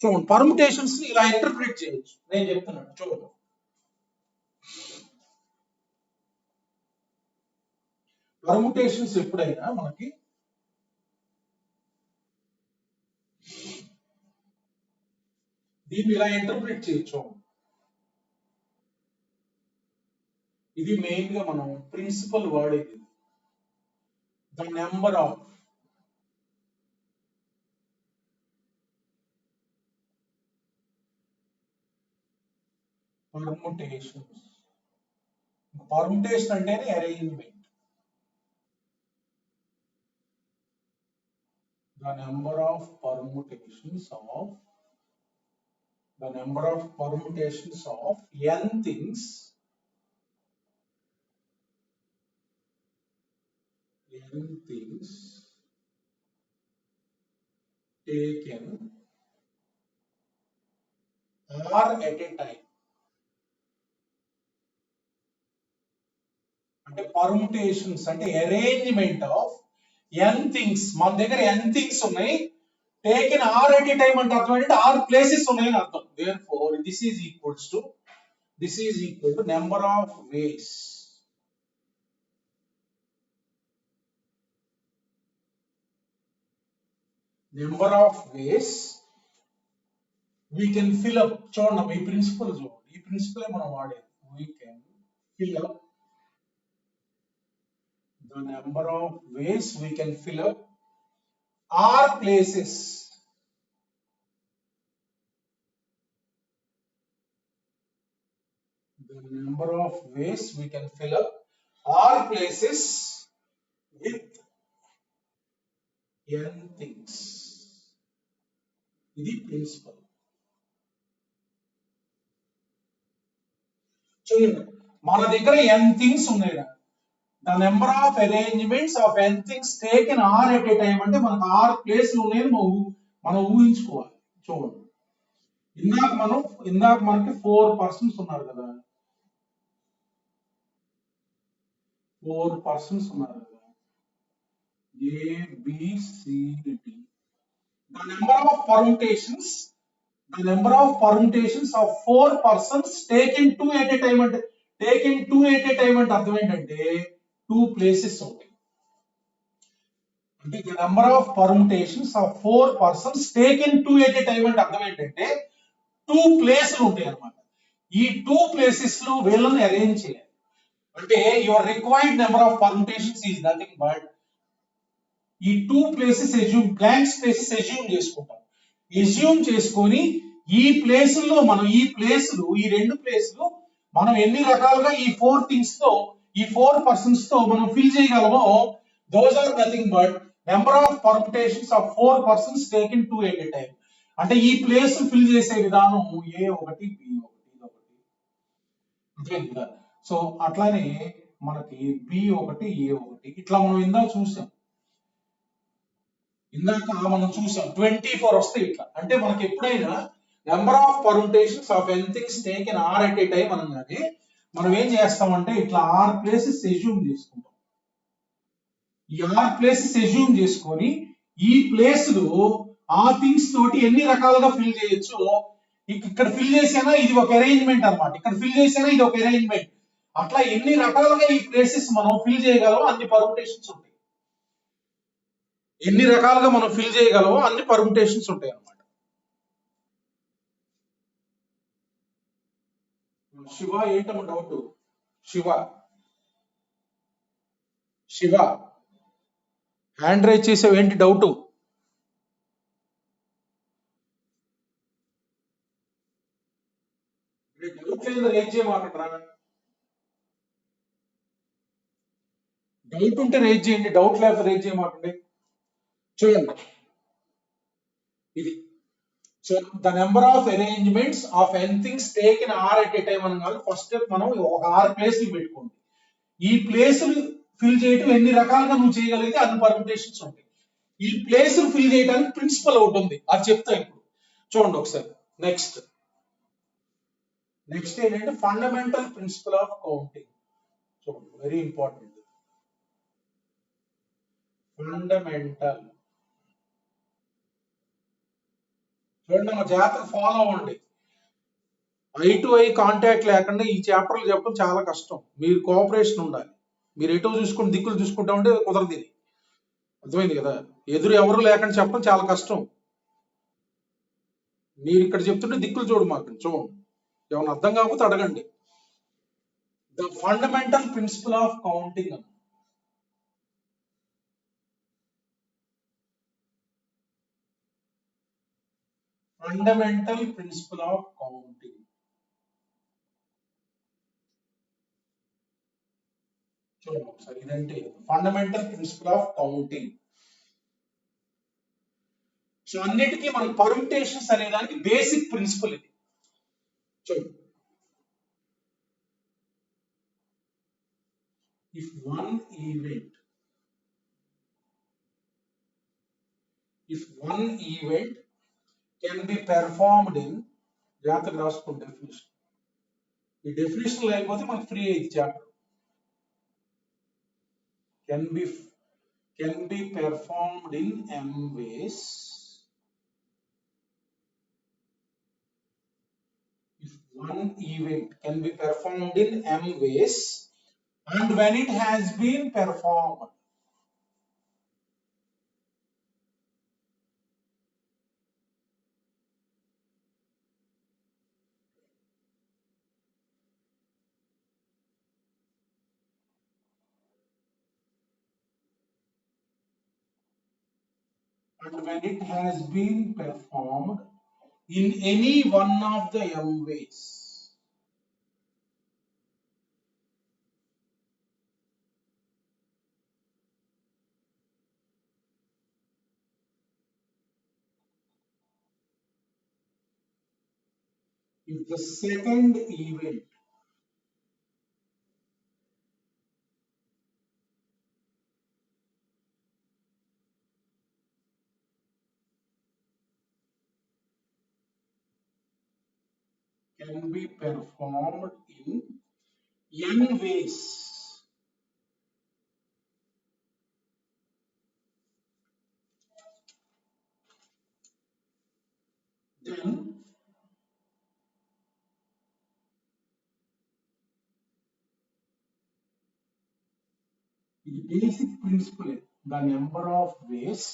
చూడండి, పర్ముటేషన్స్ ఇలా ఇంటర్ప్రిట్ చేయొచ్చు. నేను చెప్తున్నాను చూడండి, పర్ముటేషన్స్ ఎప్పుడైనా మనకి దీన్ని ఇలా ఇంటర్ప్రిట్ చేయొచ్చు. ఇది మెయిన్ గా మనం ప్రిన్సిపల్ వాడేది, the number of permutations. Permutation అంటేనే arrangement. The number of permutations of n things taken or at a time. అంటే పర్ముటేషన్స్ అంటే అరేంజ్మెంట్ ఆఫ్ n థింగ్స్. మన దగ్గర n థింగ్స్ ఉన్నాయి, taken r at a time అంటే అర్థం ఏంటంటే 6 ప్లేసెస్ ఉన్నాయని అర్థం. Therefore this is equal to number of ways we can fill up. చూడండి ఈ ప్రిన్సిపల్ చూడండి, ఈ ప్రిన్సిపల్ మనం వాడేది. we can fill up the number of ways we can fill up our places. The number of ways we can fill up our places with n things. ఇది ప్రిన్సిపల్. చూడండి, మన దగ్గర n థింగ్స్ ఉన్నాయి. The number of arrangements of n things taken r at a time అంటే మనకు 6 ప్లేస్లు ఉన్నాయని మనం ఊహించుకోవాలి. చూడండి, ఇందాక మనకి 4 పర్సన్స్ ఉన్నారు కదా, 4 పర్సన్స్ ఉన్నారు కదా, A B C D. The number of permutations of 4 persons taken 2 at a time అంటే అర్థం ఏంటంటే 2 ప్లేసెస్ ఉంటాయి. అంటే the number of permutations of 4 persons taken 2 at a time అంటే అర్థం ఏంటంటే 2 ప్లేస్లు ఉంటాయి అన్నమాట. ఈ 2 ప్లేసెస్ లో వీళ్ళని అరేంజ్ చేయాలి. అంటే your required number of permutations is nothing but ఈ 2 ప్లేసెస్ బ్లాంక్ స్పేసెస్ ఎజ్యూమ్ చేసుకొని ఈ ప్లేసుల్లో మనం ఈ 2 ప్లేసులు మనం ఎన్ని రకాలుగా ఈ 4 థింగ్స్ తో ఈ 4 పర్సన్స్ తో మనం ఫిల్ చేయగలమో those are nothing but number of permutations of 4 persons taken 2 at a time. అంటే ఈ ప్లేస్ ఫిల్ చేసే విధానం A1 B1 సో అట్లానే మనకి B1 A1 ఇట్లా మనం ఇందాక చూసాం 24 వస్తాయి ఇట్లా. అంటే మనకి ఎప్పుడైనా number of permutations of n things taken r at a time అనగానే మనం ఏం చేస్తామంటే ఇట్లా 6 ప్లేసెస్ ఎజ్యూమ్ చేసుకుంటాం. ఈ 6 ప్లేసెస్ ఎజ్యూమ్ చేసుకొని ఈ ప్లేస్లు ఆ థింగ్స్ తోటి ఎన్ని రకాలుగా ఫిల్ చేయొచ్చు. ఇక్కడ ఫిల్ చేసినా ఇది ఒక అరేంజ్మెంట్ అన్నమాట, ఇక్కడ ఫిల్ చేసినా ఇది ఒక అరేంజ్మెంట్. అట్లా ఎన్ని రకాలుగా ఈ ప్లేసెస్ మనం ఫిల్ చేయగలమో అన్ని పర్ముటేషన్స్ ఉంటాయి. ఎన్ని రకాలుగా మనం ఫిల్ చేయగలమో అన్ని పర్ముటేషన్స్ ఉంటాయి అన్నమాట. శివ ఏంటమ్మా డౌట్? శివ హ్యాండ్ రైజ్ చేసావు, ఏంటి డౌట్? రేజ్ చేయమాకండి, డౌట్ ఉంటే రేజ్ చేయండి, డౌట్ లేకపోతే రేజ్ చేయమాకండి. చూడండి, ఇది so the number of arrangements of n things taken r at a time అనగా ఫస్ట్ స్టెప్ మనం ఒక 6 ప్లేస్లు పెట్టుకోండి. ఈ ప్లేసులు ఫిల్ చేయటం ఎన్ని రకాలుగా నువ్వు చేయగలిగితే అన్ని పర్మిటేషన్స్ ఉంటాయి. ఈ ప్లేసులు ఫిల్ చేయడానికి ప్రిన్సిపల్ ఒకటి ఉంది, అది చెప్తా ఇప్పుడు. చూడండి ఒకసారి. నెక్స్ట్ నెక్స్ట్ ఏంటంటే ఫండమెంటల్ ప్రిన్సిపల్ ఆఫ్ కౌంటింగ్. చూడండి, వెరీ ఇంపార్టెంట్. ఫండమెంటల్. చూడండి, మా జాతర ఫాలో అవ్వండి. ఐ టు ఐ కాంటాక్ట్ లేకుండా ఈ చాప్టర్లు చెప్పడం చాలా కష్టం. మీరు కోఆపరేషన్ ఉండాలి. మీరు ఎటో చూసుకుని దిక్కులు చూసుకుంటా ఉంటే కుదరదు ఇది. అర్థమైంది కదా? ఎదురు ఎవరు లేకుండా చెప్పడం చాలా కష్టం. మీరు ఇక్కడ చెప్తుంటే దిక్కులు చూడు, మాకు చూడండి. ఏమైనా అర్థం కాకపోతే అడగండి. The fundamental principal of counting. Fundamental principal of counting. చూడండి ఒకసారి, ఇదంటే fundamental principal of counting. So అన్నిటికీ మనకి పర్మిటేషన్స్ అనే దానికి బేసిక్ ప్రిన్సిపల్ ఇది. చూడండి, if one event can be performed in, జాగ్రత్తగా రాసుకోండి డెఫినేషన్. ఈ డెఫినేషన్ లేకపోతే మనకు ఫ్రీ అయ్యింది chapter. can be performed in m ways if one event can be performed in m ways and when it has been performed. And when it has been performed in any one of the m ways. If the second event can be performed in n ways, then the basic principle, the number of ways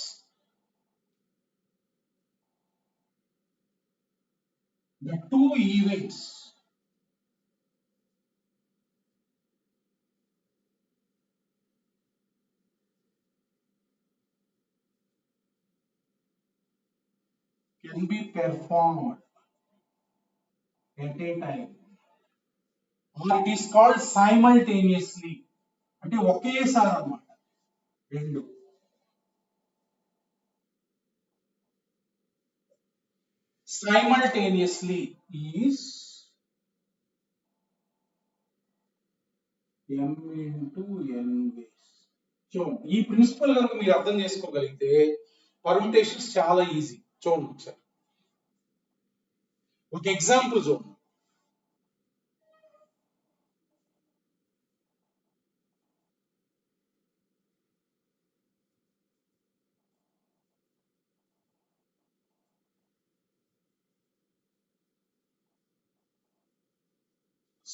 the two events can be performed at a time, or it is called simultaneously. అంటే ఒకేసారి అన్నమాట రెండు. Simultaneously is m into n ways. చూడండి, ఈ ప్రిన్సిపల్ కనుక మీరు అర్థం చేసుకోగలిగితే పర్మిటేషన్స్ చాలా ఈజీ. చూడండి ఒకసారి ఒక ఎగ్జాంపుల్ చూడండి.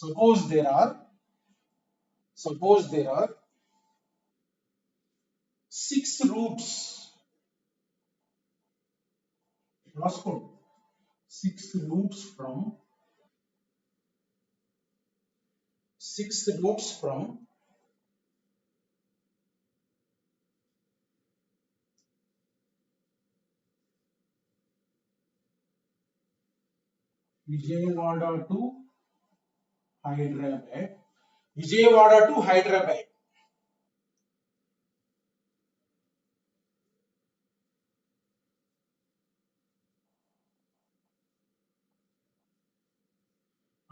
Suppose there are 6 roots. రాసుకోండి, 6 roots from Vijayawada to Hyderabad.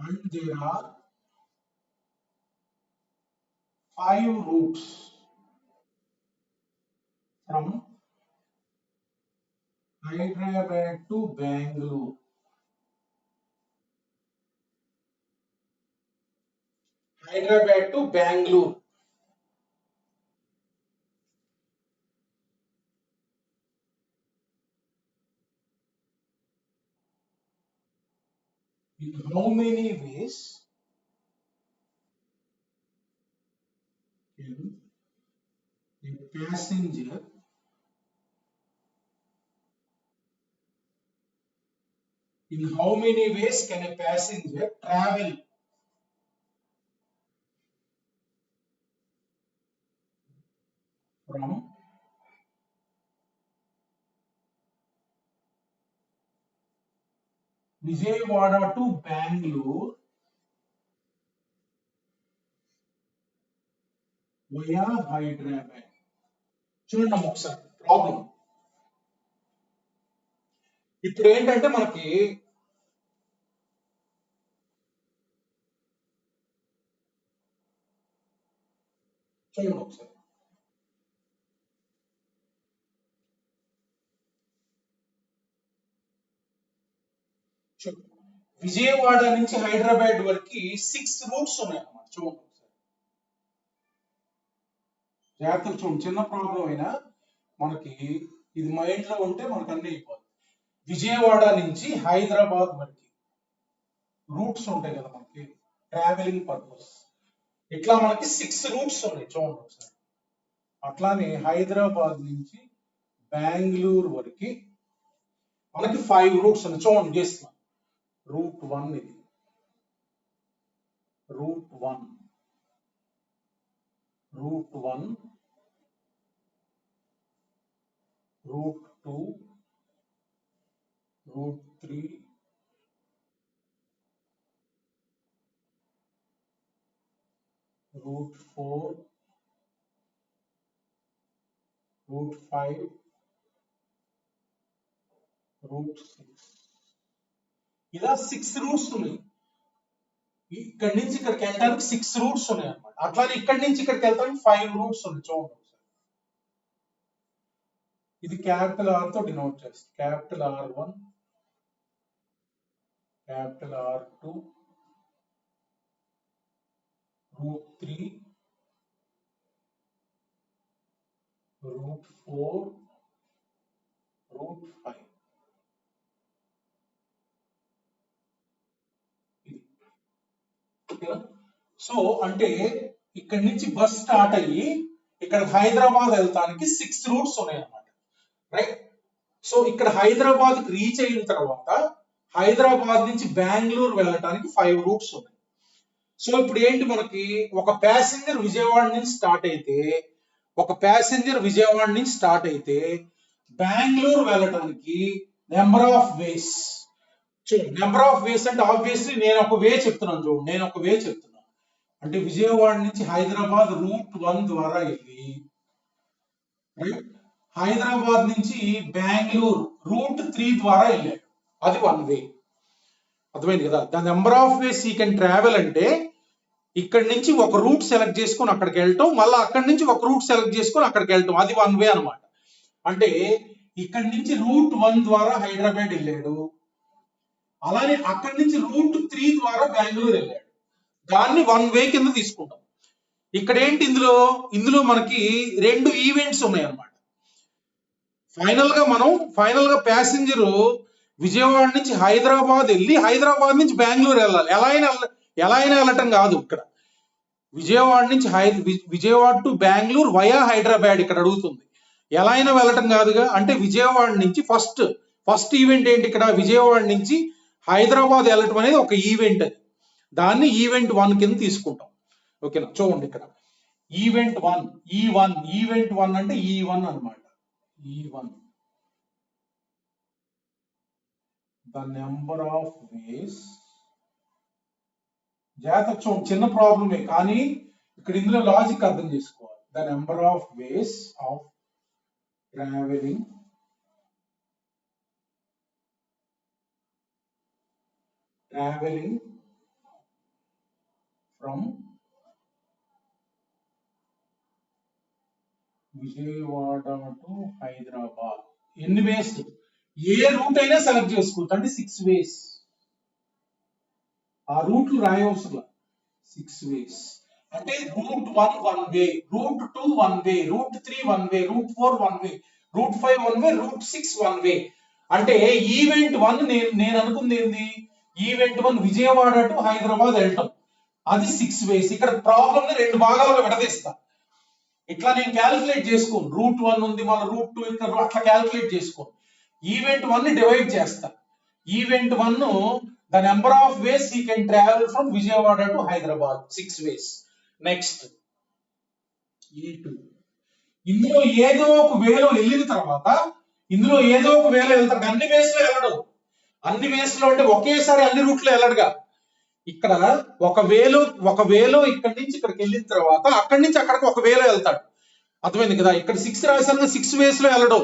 and there are 5 routes from Hyderabad to Bangalore. Hyderabad to Bangalore. In how many ways can a passenger travel from Vijayawada to Bangalore via Hyderabad? చూడండి ఒకసారి ప్రాబ్లం. ఇప్పుడు ఏంటంటే మనకి చూడండి ఒకసారి విజయవాడ నుంచి హైదరాబాద్ వరకు 6 రూట్స్ ఉన్నాయి అన్నమాట. చూడండి ఒకసారి జాగ్రత్తగా చూడండి, చిన్న ప్రాబ్లం అయినా మనకి ఇది మైండ్ లో ఉంటే మనకు అన్ని అయిపోతుంది. విజయవాడ నుంచి హైదరాబాద్ వరకు రూట్స్ ఉంటాయి కదా మనకి, ట్రావెలింగ్ పర్పస్. ఇట్లా మనకి 6 రూట్స్ ఉన్నాయి చూడండి ఒకసారి. అట్లానే హైదరాబాద్ నుంచి బెంగళూరు వరకు మనకి 5 రూట్స్ ఉన్నాయి చూడండి. చేస్తున్నా రూట్ 1 ఇది, route 1, route 1, route 2, route 3, route 4, route 5, route 6. ఇలా 6 రూట్స్ ఉన్నాయి. ఇక్కడి నుంచి ఇక్కడికి వెళ్ళడానికి 6 రూట్స్ ఉన్నాయి అన్నమాట. అట్లానే ఇక్కడి నుంచి ఇక్కడికి వెళ్ళడానికి 5 రూట్స్ ఉన్నాయి చూడండి. ఇది క్యాపిటల్ ఆర్ తో డినోట్ చేస్తుంది. Capital R1, capital R2, route 3, route 4, route 5. So అంటే ఇక్కడి నుంచి బస్ స్టార్ట్ అయ్యి ఇక్కడ హైదరాబాద్ వెళ్తానికి 6 రూట్స్ ఉన్నాయి అన్నమాట. రైట్. సో ఇక్కడ హైదరాబాద్ రీచ్ అయిన తర్వాత హైదరాబాద్ నుంచి బెంగళూరు వెళ్ళడానికి 5 రూట్స్ ఉన్నాయి. సో ఇప్పుడు ఏంటి మనకి, ఒక ప్యాసింజర్ విజయవాడ నుంచి స్టార్ట్ అయితే బెంగళూరు వెళ్ళడానికి నెంబర్ ఆఫ్ వేస్. చూడండి, నెంబర్ ఆఫ్ వేస్ అంటే ఆబ్వియస్లీ నేను ఒక వే చెప్తున్నాను. అంటే విజయవాడ నుంచి హైదరాబాద్ రూట్ 1 ద్వారా వెళ్ళి హైదరాబాద్ నుంచి బెంగళూరు రూట్ 3 ద్వారా వెళ్ళాడు. అది 1 వే. అర్థమైంది కదా. ద నెంబర్ ఆఫ్ వేస్ ఈ కెన్ ట్రావెల్ అంటే ఇక్కడి నుంచి ఒక రూట్ సెలెక్ట్ చేసుకుని అక్కడికి వెళ్ళటం, మళ్ళీ అక్కడి నుంచి ఒక రూట్ సెలెక్ట్ చేసుకుని అక్కడికి వెళ్ళటం, అది 1 వే అనమాట. అంటే ఇక్కడి నుంచి రూట్ 1 ద్వారా హైదరాబాద్ వెళ్ళాడు, అలానే అక్కడి నుంచి రూట్ 3 ద్వారా బెంగళూరు వెళ్ళాడు. దాన్ని 1 వే కింద తీసుకుంటాం. ఇక్కడ ఏంటి, ఇందులో మనకి 2 ఈవెంట్స్ ఉన్నాయి అన్నమాట. ఫైనల్ గా ప్యాసింజర్ విజయవాడ నుంచి హైదరాబాద్ వెళ్ళి హైదరాబాద్ నుంచి బెంగళూరు వెళ్ళాలి. ఎలా అయినా వెళ్ళటం కాదు. ఇక్కడ విజయవాడ టు బెంగళూరు వయా హైదరాబాద్ ఇక్కడ అడుగుతుంది. ఎలా అయినా వెళ్ళటం కాదుగా. అంటే విజయవాడ నుంచి ఫస్ట్ ఈవెంట్ ఏంటి, ఇక్కడ విజయవాడ నుంచి హైదరాబాద్ వెళ్ళటం అనేది ఒక ఈవెంట్. అది దాన్ని ఈవెంట్ 1 కింద తీసుకుంటాం. ఓకేనా. చూడండి ఇక్కడ ఈవెంట్ 1 ఈవెంట్ 1 అంటే E1 అనమాట. E1 ద నెంబర్ ఆఫ్ వేస్. జాగ్రత్త చూడండి, చిన్న ప్రాబ్లమే కానీ ఇక్కడ ఇందులో లాజిక్ అర్థం చేసుకోవాలి. The number of ways of travelling from Vijayawada to Hyderabad. ఎన్ని వేస్? ఏ రూట్ అయినా సెలెక్ట్ చేసుకోవచ్చు, అంటే 6 వేస్. ఆ రూట్లు రాయవసరం. 6 వేస్ అంటే రూట్ 1 1 వే, రూట్ 2 1 వే, రూట్ 3 1 వే, రూట్ 4 1 వే, రూట్ 5 1 వే, రూట్ 6 1 వే. అంటే ఈవెంట్ 1 నేను అనుకుంది ఏంది, ఈవెంట్ 1 విజయవాడ టు హైదరాబాద్ వెళ్ళటం, అది 6 వేస్. ఇక్కడ ప్రాబ్లమ్ ని 2 భాగాలుగా విడదీస్తా. ఇట్లా నేను క్యాల్కులేట్ చేసుకోను, రూట్ 1 ఉంది మళ్ళీ రూట్ 2 ఇక్కడ అట్లా క్యాల్కులేట్ చేసుకోను. ఈవెంట్ 1 ని డివైడ్ చేస్తా. Event 1 the number of ways he can travel from Vijayawada to Hyderabad, 6 ways. Next E2. ఇందులో ఏదో ఒక వేలో వెళ్ళిన తర్వాత, ఇందులో ఏదో ఒక వేలో వెళ్తాడు, అన్ని వేస్ లో వెళ్ళడు. అన్ని వేస్ లో అంటే ఒకేసారి అన్ని రూట్లో వెళ్ళడుగా. ఇక్కడ ఒక వేలో ఇక్కడి నుంచి ఇక్కడికి వెళ్ళిన తర్వాత అక్కడి నుంచి అక్కడికి ఒక వేలో వెళ్తాడు. అర్థమైంది కదా? ఇక్కడ 6 రాశాను, 6 వేస్ లో వెళ్ళడు.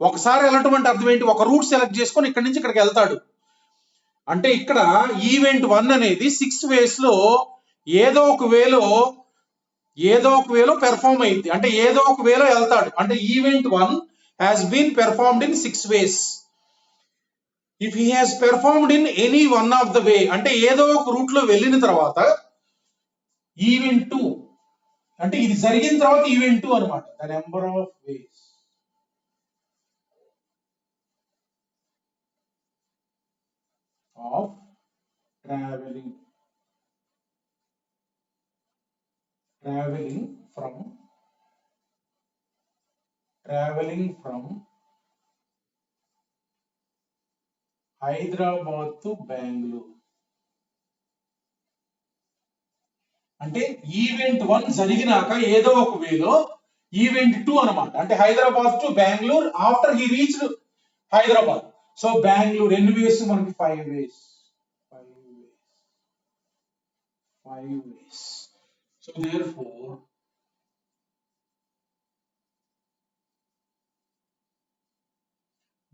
ఒకసారి వెళ్ళటం అంటే అర్థం ఏంటి, ఒక రూట్ సెలెక్ట్ చేసుకొని ఇక్కడి నుంచి ఇక్కడికి వెళ్తాడు. అంటే ఇక్కడ ఈవెంట్ 1 అనేది 6 వేస్ లో ఏదో ఒక వేలో పెర్ఫార్మ్ అయింది, అంటే ఏదో ఒక వేలో వెళ్తాడు. అంటే event 1 has been performed in 6 ways. If he has performed in any one of the way, అంటే ఏదో ఒక రూట్ లో వెళ్ళిన తర్వాత ఈవెంట్ 2, అంటే ఇది జరిగిన తర్వాత ఈవెంట్ 2 అనమాట. The number of ways of travelling from Hyderabad to Bengaluru. అంటే ఈవెంట్ 1 జరిగినాక ఏదో ఒక వేలో ఈవెంట్ 2 అనమాట, అంటే Hyderabad to Bengaluru after he reached Hyderabad. So Bengaluru ఎన్ని వేస్ మనకి? 5 ways. 5 ways. So therefore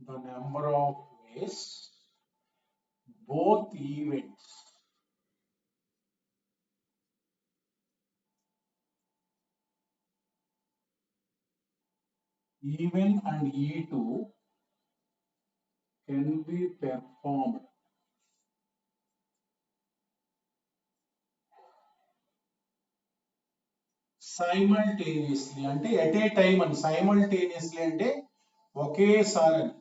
the number of ways both events E1 and E2 can be performed simultaneously. అంటే ఎట్ ఏ టైం అని, సైమల్టేనియస్లీ అంటే ఒకేసారి అని,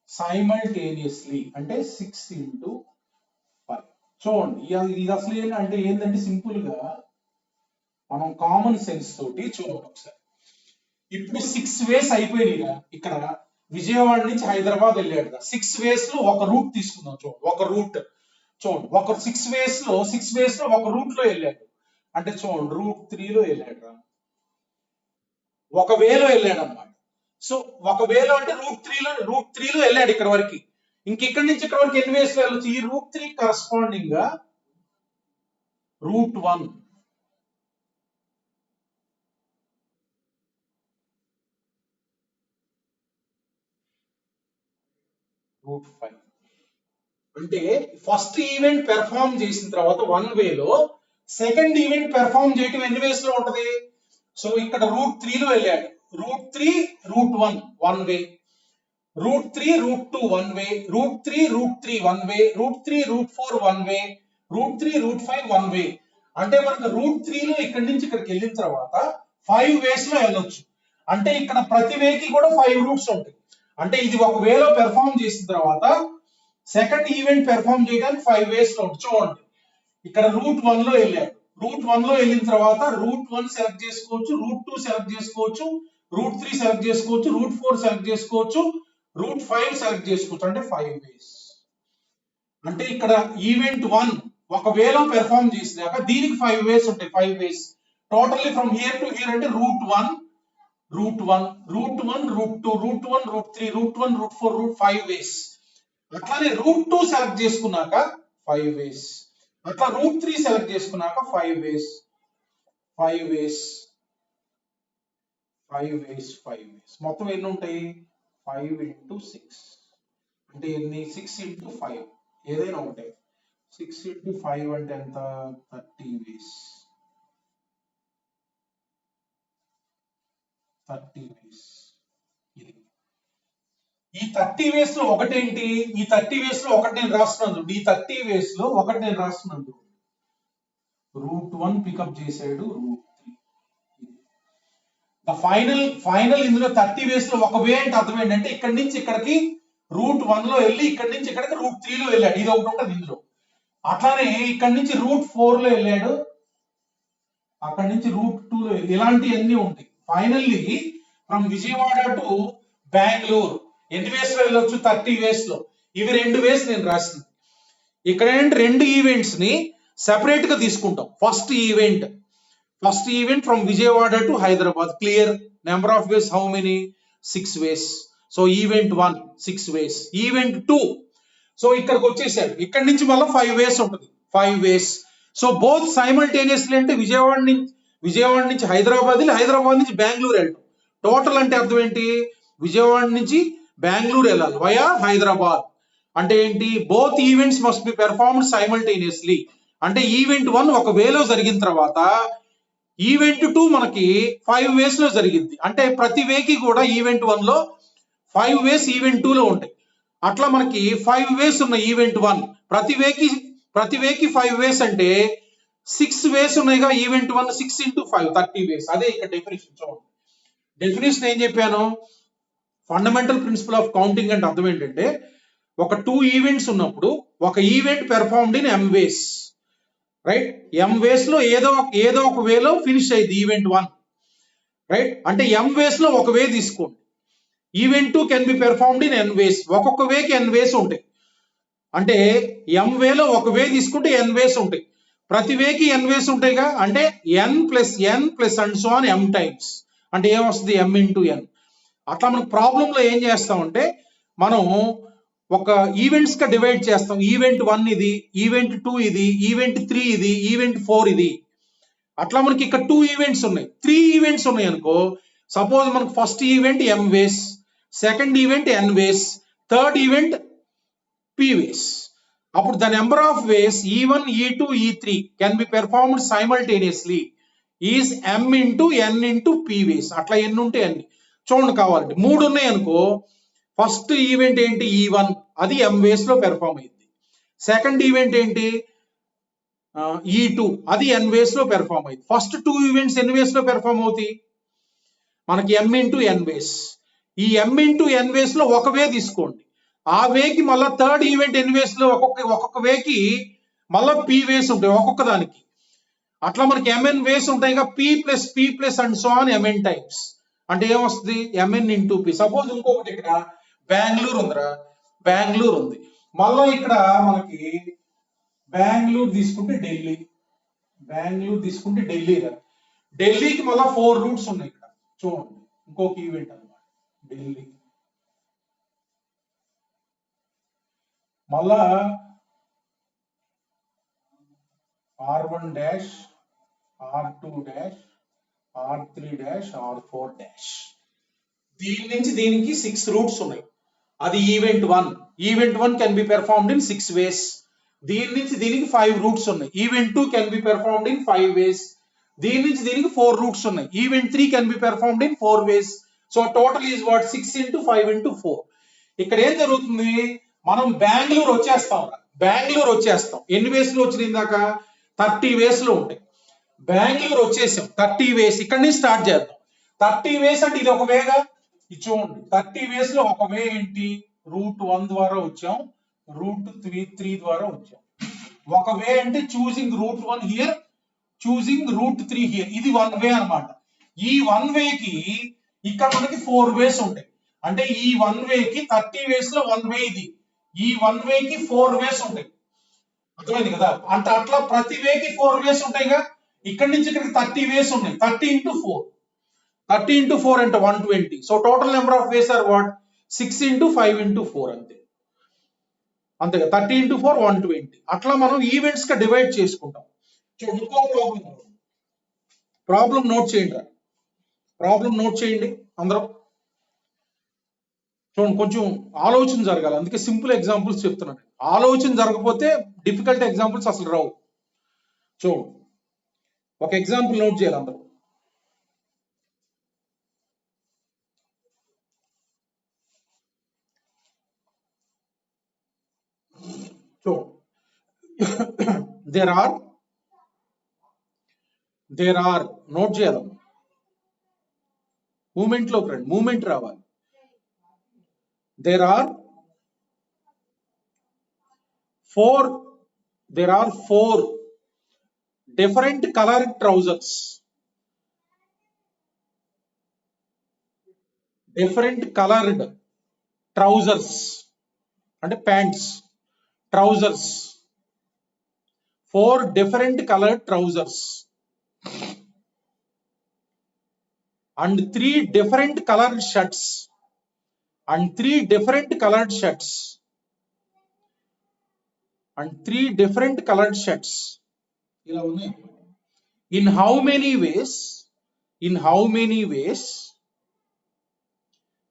సైమల్టేనియస్లీ అంటే 6 into 5. చూడండి ఇది అసలు ఏంటంటే సింపుల్ గా మనం కామన్ సెన్స్ తోటి చూడండి ఒకసారి. ఇప్పుడు 6 వేస్ అయిపోయినాయిగా. ఇక్కడ విజయవాడ నుంచి హైదరాబాద్ వెళ్ళాడు. 6 వేస్ లో ఒక రూట్ తీసుకుందాం. చూడండి ఒక రూట్, చూడండి ఒక 6 వేస్ లో ఒక రూట్ లో వెళ్ళాడు. అంటే చూడండి రూట్ 3 లో వెళ్ళాడు, ఒక వేలో వెళ్ళాడు అనమాట. సో ఒక వేలో అంటే రూట్ 3 లో వెళ్ళాడు ఇక్కడ వరకు. ఇంకెక్కడి నుంచి ఇక్కడ వరకు ఎన్ని వేస్ లో వెళ్ళొచ్చు? ఈ రూట్ 3 కరస్పాండింగ్ గా రూట్ 1, రూట్ 5. అంటే ఫస్ట్ ఈవెంట్ పెర్ఫార్మ్ చేసిన తర్వాత 1 వేలో సెకండ్ ఈవెంట్ పెర్ఫార్మ్ చేయటం ఎన్ని వేస్ లో ఉంటది? సో ఇక్కడ రూట్ 3 లో వెళ్ళాడు. రూట్ 3 రూట్ 1 1 వే, రూట్ 3 రూట్ 2 1 వే, రూట్ 3 రూట్ 3 1 వే, రూట్ 3 రూట్ 4 1 వే, రూట్ 3 రూట్ 5 1 వే. అంటే మనకు రూట్ 3 లో ఇక్కడి నుంచి ఇక్కడికి వెళ్ళిన తర్వాత 5 వేస్ లో వెళ్ళొచ్చు. అంటే ఇక్కడ ప్రతి వేకి కూడా 5 రూట్స్ ఉంటాయి. అంటే ఇది ఒక వేలో పెర్ఫార్మ్ చేసిన తర్వాత సెకండ్ ఈవెంట్ పెర్ఫార్మ్ చేయడానికి 5 వేస్ లో ఉంటుంది. చూడండి ఇక్కడ రూట్ 1 లో వెళ్ళాడు. రూట్ 1 లో వెళ్ళిన తర్వాత రూట్ 1 సెలెక్ట్ చేసుకోవచ్చు, రూట్ 2 సెలెక్ట్ చేసుకోవచ్చు, రూట్ 3 సెలెక్ట్ చేసుకోవచ్చు, రూట్ 4 సెలెక్ట్ చేసుకోవచ్చు, రూట్ 5 సెలెక్ట్ చేసుకోవచ్చు. అంటే 5 వేస్. అంటే ఇక్కడ ఈవెంట్ 1 ఒక వేలో పెర్ఫార్మ్ చేసినాక దీనికి 5 వేస్ ఉంటాయి. 5 ways totally from here to here. అంటే route 1 route 1 route 1 route 2 route 1 route 3 route 1 route 4 route 5 ways. అట్లానే రూట్ 2 సెలెక్ట్ చేసుకున్నాక 5 వేస్. అట్లా రూట్ 3 సెలెక్ట్ చేసుకున్నాక 5 వేస్, 5 వేస్, 5 వేస్, 5 వేస్. మొత్తం ఎన్ని ఉంటాయి? 5 into 6 అంటే ఎన్ని? 6 into 5 ఏదైనా ఉంటాయి. 6 into 5 అంటే ఎంత 30 వేస్ 30 వేస్ ఇది ఈ 30 వేస్ లో ఒకటేంటి ఈ 30 వేస్ లో ఒకటి నేను రాస్తున్నాను ఈ 30 వేస్ లో ఒకటి నేను రాస్తున్నాను √1 పికప్ చేశాడు √3 ఫైనల్ ఇందులో 30 వేస్ లో ఒక వే అంటే అర్థం ఏంటంటే ఇక్కడి నుంచి ఇక్కడికి √1 లో వెళ్ళి ఇక్కడి నుంచి ఇక్కడికి √3 లో వెళ్ళాడు ఇది ఒకటి ఉంటుంది ఇందులో అట్లానే ఇక్కడి నుంచి √4 లో వెళ్ళాడు అక్కడి నుంచి √2 లో ఇలాంటివన్నీ ఉంటాయి finally from Vijayawada to Bengaluru ఎన్ని వేస్ లో వెళ్ళొచ్చు 30 వేస్ లో ఇవి 2 వేస్ నేను రాసింది ఇక్కడ ఏంటంటే 2 ఈవెంట్స్ ని సెపరేట్ గా తీసుకుంటాం first event from Vijayawada to Hyderabad clear number of ways how many 6 ways so event 1 6 ways event 2 so ఇక్కడికి వచ్చేసాడు ఇక్కడ నుంచి మళ్ళీ 5 వేస్ ఉంటుంది 5 వేస్ సో బోత్ సైమల్టేనియస్లీ అంటే విజయవాడ నుంచి హైదరాబాద్ నుంచి బెంగళూరు వెళ్ళటం టోటల్ అంటే అర్థం ఏంటి విజయవాడ నుంచి బెంగళూరు వెళ్ళాలి వయా హైదరాబాద్ అంటే ఏంటి both events must be performed simultaneously అంటే ఈవెంట్ 1 ఒక వేలో జరిగిన తర్వాత ఈవెంట్ 2 మనకి 5 వేస్ లో జరిగింది అంటే ప్రతి వేకి కూడా ఈవెంట్ 1 లో 5 వేస్ ఈవెంట్ 2 లో ఉంటాయి అట్లా మనకి 5 వేస్ ఉన్న ఈవెంట్ 1 ప్రతి వేకి 5 వేస్ అంటే 6 వేస్ ఉన్నాయిగా ఈవెంట్ 1 6 into 5 30 వేస్ అదే ఇక్కడ డెఫినేషన్ చూడండి డెఫినేషన్ ఏం చెప్పాను ఫండమెంటల్ ప్రిన్సిపల్ ఆఫ్ కౌంటింగ్ అంటే అర్థం ఏంటంటే ఒక 2 ఈవెంట్స్ ఉన్నప్పుడు ఒక event performed in m ways right m వేస్ లో ఏదో ఒక వేలో ఫినిష్ అయ్యింది ఈవెంట్ 1 రైట్ అంటే m వేస్ లో ఒక వే తీసుకోండి event 2 can be performed in n వేస్ ఒక్కొక్క వేకి n వేస్ ఉంటాయి అంటే m వేలో ఒక వే తీసుకుంటే n వేస్ ఉంటాయి ప్రతి వేకి n వేస్ ఉంటాయిగా అంటే n plus and so on m times అంటే ఏమొస్తుంది m into n అట్లా మనకు ప్రాబ్లం లో ఏం చేస్తామంటే మనం ఒక ఈవెంట్స్ గా డివైడ్ చేస్తాం ఈవెంట్ 1 ఇది ఈవెంట్ 2 ఇది ఈవెంట్ 3 ఇది ఈవెంట్ 4 ఇది అట్లా మనకి ఇక్కడ 2 ఈవెంట్స్ ఉన్నాయి 3 ఈవెంట్స్ ఉన్నాయి అనుకో సపోజ్ మనకు ఫస్ట్ ఈవెంట్ m వేస్ సెకండ్ ఈవెంట్ n వేస్ థర్డ్ ఈవెంట్ p వేస్ అప్పుడు the number of ways e1 e2 e3 can be performed simultaneously is m into n into p వేస్ అట్లా ఎన్ని ఉంటే అన్ని చూడండి కావాలంటే 3 ఉన్నాయి అనుకో ఫస్ట్ ఈవెంట్ ఏంటి E1 అది m వేస్ లో పెర్ఫార్మ్ అయింది సెకండ్ ఈవెంట్ ఏంటి E2 అది n వేస్ లో పెర్ఫార్మ్ అయింది ఫస్ట్ 2 ఈవెంట్స్ ఎన్ని వేస్ లో పెర్ఫార్మ్ అవుతాయి మనకి m into n వేస్ ఈ m into n వేస్ లో ఒక వే తీసుకోండి ఆ వేకి మళ్ళీ థర్డ్ ఈవెంట్ ఎన్ని వేస్ లో ఒక్కొక్క వేకి మళ్ళీ p వేస్ ఉంటాయి ఒక్కొక్క దానికి అట్లా మనకి mn వేస్ ఉంటాయిగా p plus and so on mn times అంటే ఏమొస్తుంది mn into p సపోజ్ ఇంకొకటి ఇక్కడ బెంగళూరు ఉంది మళ్ళీ ఇక్కడ మనకి బెంగళూరు తీసుకుంటే ఢిల్లీకి మళ్ళీ 4 రూట్స్ ఉన్నాయి ఇక్కడ చూడండి ఇంకొక ఈవెంట్ అన్నమాట ఢిల్లీ మళ్ళా R1 dash R2 dash R3 dash R4 dash దీని నుంచి దీనికి 6 రూట్స్ ఉన్నాయి అది event 1 can be performed in 6 వేస్ దీని నుంచి దీనికి 5 రూట్స్ ఉన్నాయి event 2 can be performed in 5 వేస్ దీని నుంచి దీనికి 4 రూట్స్ ఉన్నాయి event 3 can be performed in 4 ways so total is what 6 into 5 into 4 ఇక్కడ ఏం జరుగుతుంది మనం బెంగళూరు వచ్చేస్తాం ఎన్ని వేస్ లో వచ్చింది ఇందాక 30 వేస్ లో ఉంటాయి బెంగళూరు వచ్చేసాం 30 వేస్ ఇక్కడ నుంచి స్టార్ట్ చేద్దాం 30 వేస్ అంటే ఇది ఒక వేగా ఇది చూడండి 30 వేస్ లో ఒక వే ఏంటి √1 ద్వారా వచ్చాం √3 ద్వారా వచ్చాం ఒక వే అంటే చూసింగ్ √1 హియర్ చూసింగ్ √3 హియర్ ఇది 1 వే అన్నమాట ఈ 1 వేకి ఇక్కడ మనకి 4 వేస్ ఉంటాయి అంటే ఈ 1 వేకి 30 వేస్ లో 1 వే ఇది ఈ 1 వేకి 4 వేస్ ఉంటాయి అర్థమైంది కదా అంటే అట్లా ప్రతి వేకి 4 వేస్ ఉంటాయిగా ఇక్కడి నుంచి ఇక్కడికి 30 వేస్ ఉన్నాయి 30 into 4 అంటే 120 so total number of ways are what 6 into 5 into 4 అంతేగా 30 into 4 120 అట్లా మనం ఈవెంట్స్ గా డివైడ్ చేసుకుంటాం ఇంకో ప్రాబ్లం నోట్ చేయండి అందరూ చూడండి, కొంచెం ఆలోచన జరగాలి, అందుకే సింపుల్ ఎగ్జాంపుల్స్ చెప్తున్నాను. ఆలోచన జరగకపోతే డిఫికల్ట్ ఎగ్జాంపుల్స్ అసలు రావు. చూడండి, ఒక ఎగ్జాంపుల్ నోట్ చేయాలి అందరూ. చూడండి, దేర్ ఆర్ నోట్ చేయాలి, మూమెంట్ లో రండి, మూమెంట్ రావాలి. there are four different colored trousers. Different colored trousers and pants. Trousers. 4 different colored trousers and 3 different colored shirts. And 3 different colored shirts. And 3 different colored shirts. In how many ways? In how many ways?